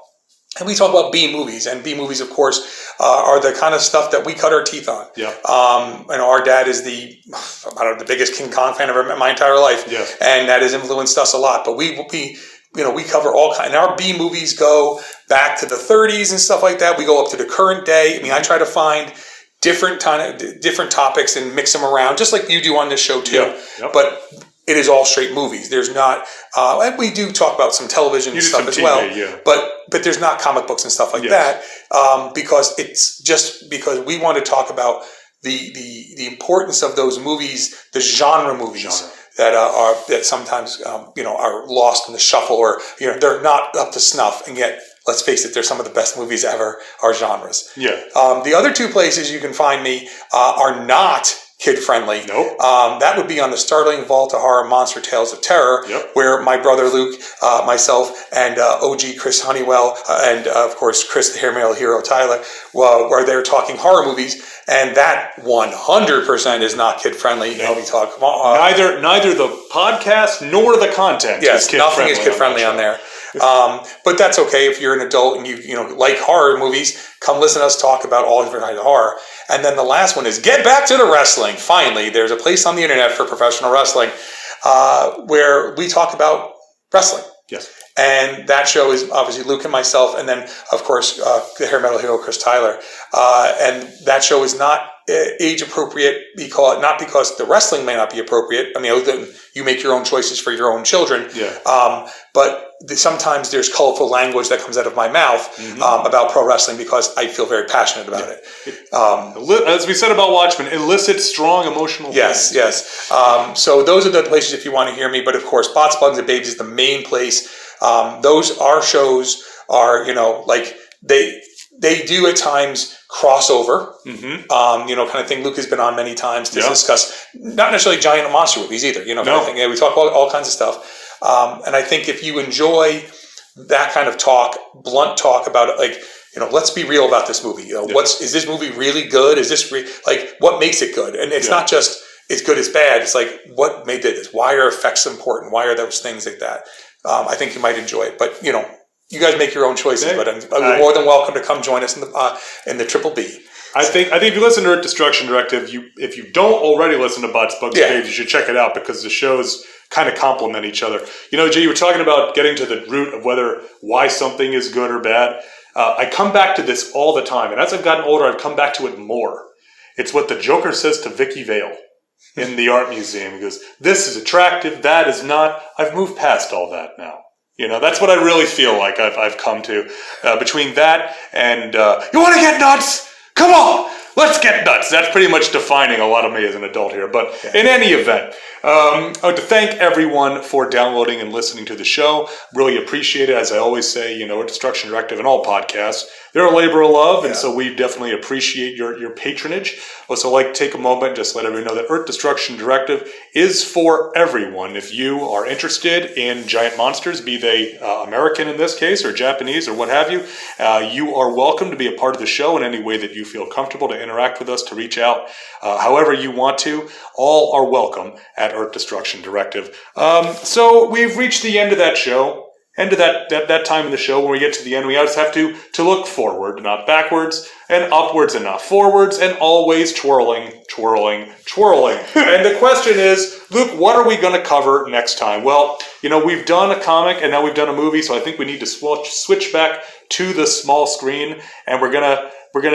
And we talk about B movies, and B movies, of course, are the kind of stuff that we cut our teeth on. Yeah. And our dad is the biggest King Kong fan I've ever met in my entire life, and that has influenced us a lot. But we cover all kinds. And our B movies go back to the 30s and stuff like that. We go up to the current day. I mean, I try to find different topics and mix them around, just like you do on this show too. Yeah. Yep. But it is all straight movies. There's not, and we do talk about some television stuff as well, but there's not comic books and stuff like that, because it's just because we want to talk about the importance of those movies, the genre movies that sometimes are lost in the shuffle, or they're not up to snuff, and yet let's face it, they're some of the best movies ever, are genres. Yeah. The other two places you can find me are not kid-friendly. Nope. That would be on the Startling Vault of Horror Monster Tales of Terror, where my brother Luke, myself, and OG Chris Honeywell, and of course Chris the Hair Metal Hero Tyler, were there talking horror movies, and that 100% is not kid-friendly. Nope. We talk neither the podcast nor the content. Yes, nothing is kid-friendly on there. But that's okay if you're an adult and you like horror movies. Come listen to us talk about all different kinds of horror. And then the last one is get back to the wrestling. Finally, there's a place on the internet for professional wrestling where we talk about wrestling. Yes. And that show is obviously Luke and myself, and then of course the hair metal hero Chris Tyler. And that show is not age appropriate not because the wrestling may not be appropriate. I mean, you make your own choices for your own children. Yeah. But sometimes there's colorful language that comes out of my mouth about pro wrestling because I feel very passionate about it. As we said about Watchmen, elicits strong emotional feelings. Yes. So those are the places if you want to hear me. But of course, Bots, Bugs, and Babes is the main place. Our shows are, they do at times crossover, kind of thing. Luke has been on many times to discuss, not necessarily giant monster movies either, kind of thing. Yeah, we talk about all kinds of stuff. And I think if you enjoy that kind of talk, blunt talk about it, let's be real about this movie. Is this movie really good? Is this what makes it good? And it's not just it's good, it's bad. It's like, what made this? Why are effects important? Why are those things like that? I think you might enjoy it, but you guys make your own choices, but you're more than welcome to come join us in the Triple B. I think if you listen to Earth Destruction Directive, if you don't already listen to Bots, Bugs, and Babes, you should check it out because the shows kind of complement each other. You know, Jay, you were talking about getting to the root of why something is good or bad. I come back to this all the time, and as I've gotten older, I've come back to it more. It's what the Joker says to Vicky Vale in the art museum. He goes, "This is attractive, that is not." I've moved past all that now. You know, that's what I really feel like I've come to. Between that and you want to get nuts? Come on, let's get nuts. That's pretty much defining a lot of me as an adult here. But in any event, I want to thank everyone for downloading and listening to the show. Really appreciate it. As I always say, you know, Destruction Directive and all podcasts, they're a labor of love, and so we definitely appreciate your patronage. Also, like to take a moment and just let everyone know that Earth Destruction Directive is for everyone. If you are interested in giant monsters, be they American in this case, or Japanese, or what have you, you are welcome to be a part of the show in any way that you feel comfortable to interact with us, to reach out however you want to. All are welcome at Earth Destruction Directive. So we've reached the end of that show. End of that time in the show. When we get to the end, we always have to look forward, not backwards, and upwards and not forwards, and always twirling. And the question is, Luke, what are we going to cover next time? Well, you know, we've done a comic and now we've done a movie, so I think we need to switch back to the small screen, and we're gonna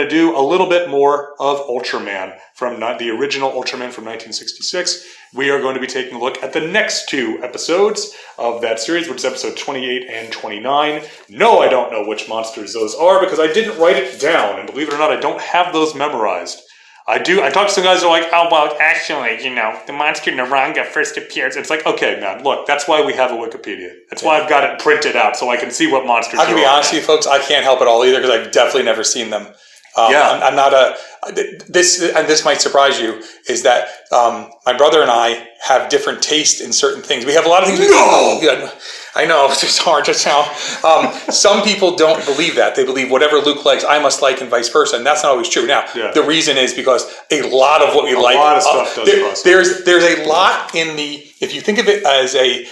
do a little bit more of Ultraman, from the original Ultraman from 1966. We are going to be taking a look at the next two episodes of that series, which is episode 28 and 29. No, I don't know which monsters those are because I didn't write it down, and believe it or not, I don't have those memorized. I do. I talk to some guys who are like, "Oh, well, actually, you know, the monster Naranga first appears." It's like, okay, man, look, that's why we have a Wikipedia. That's why I've got it printed out so I can see what monsters I can be honest with you, folks, I can't help it all either because I've definitely never seen them. I'm not this might surprise you, is that my brother and I have different taste in certain things. We have a lot of things. I know, it's just hard to tell. Some people don't believe that. They believe whatever Luke likes, I must like, and vice versa, and that's not always true. Now, the reason is because a lot of what we like, a lot of stuff does cross. There's a lot in the, if you think of it as a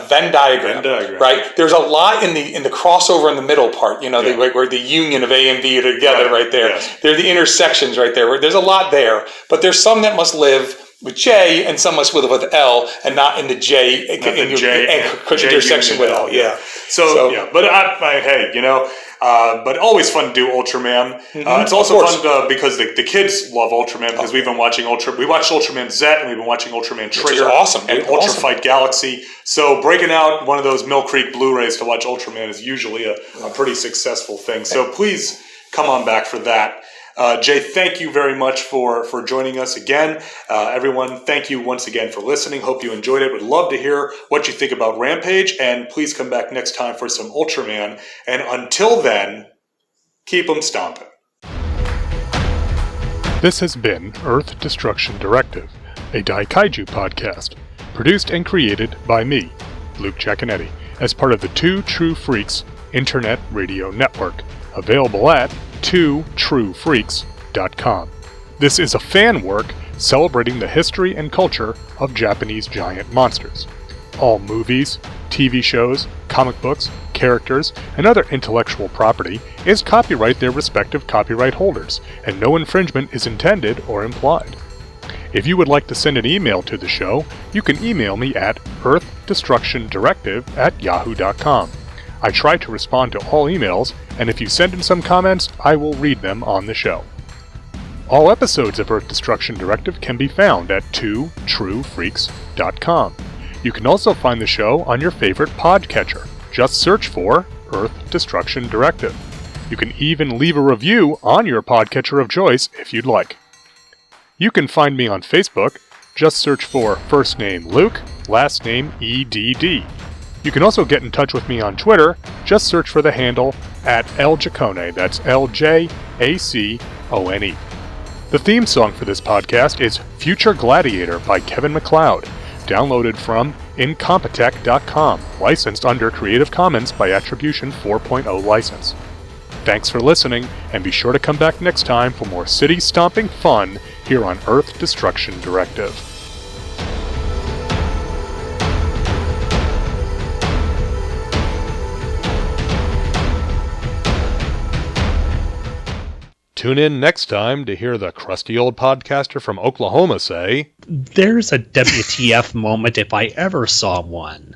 Venn diagram, right? There's a lot in the crossover in the middle part, you know, where the union of A and B are together right there. Yes. There are the intersections right there. Where there's a lot there, but there's some that must live with J and some must live with L and not in the J intersection with L. Yeah. So but hey, you know, but always fun to do Ultraman. It's also fun because the kids love Ultraman because we've been watching we watched Ultraman Z and we've been watching Ultraman Trigger and Ultra Fight Galaxy. So breaking out one of those Mill Creek Blu-rays to watch Ultraman is usually a pretty successful thing. So please come on back for that. Jay, thank you very much for joining us again. Everyone, thank you once again for listening. Hope you enjoyed it. Would love to hear what you think about Rampage, and please come back next time for some Ultraman. And until then, keep 'em stomping. This has been Earth Destruction Directive, a Daikaiju podcast, produced and created by me, Luke Giaconetti, as part of the Two True Freaks Internet Radio Network, available at twotruefreaks.com. This is a fan work celebrating the history and culture of Japanese giant monsters. All movies, TV shows, comic books, characters, and other intellectual property is copyright their respective copyright holders, and no infringement is intended or implied. If you would like to send an email to the show, you can email me at earthdestructiondirective@yahoo.com. I try to respond to all emails, and if you send in some comments, I will read them on the show. All episodes of Earth Destruction Directive can be found at twotruefreaks.com. You can also find the show on your favorite podcatcher. Just search for Earth Destruction Directive. You can even leave a review on your podcatcher of choice if you'd like. You can find me on Facebook. Just search for first name Luke, last name EDD. You can also get in touch with me on Twitter. Just search for the handle @LJacone. That's LJACONE. The theme song for this podcast is Future Gladiator by Kevin MacLeod, downloaded from Incompetech.com, licensed under Creative Commons by Attribution 4.0 license. Thanks for listening, and be sure to come back next time for more city-stomping fun here on Earth Destruction Directive. Tune in next time to hear the crusty old podcaster from Oklahoma say, There's a WTF moment if I ever saw one.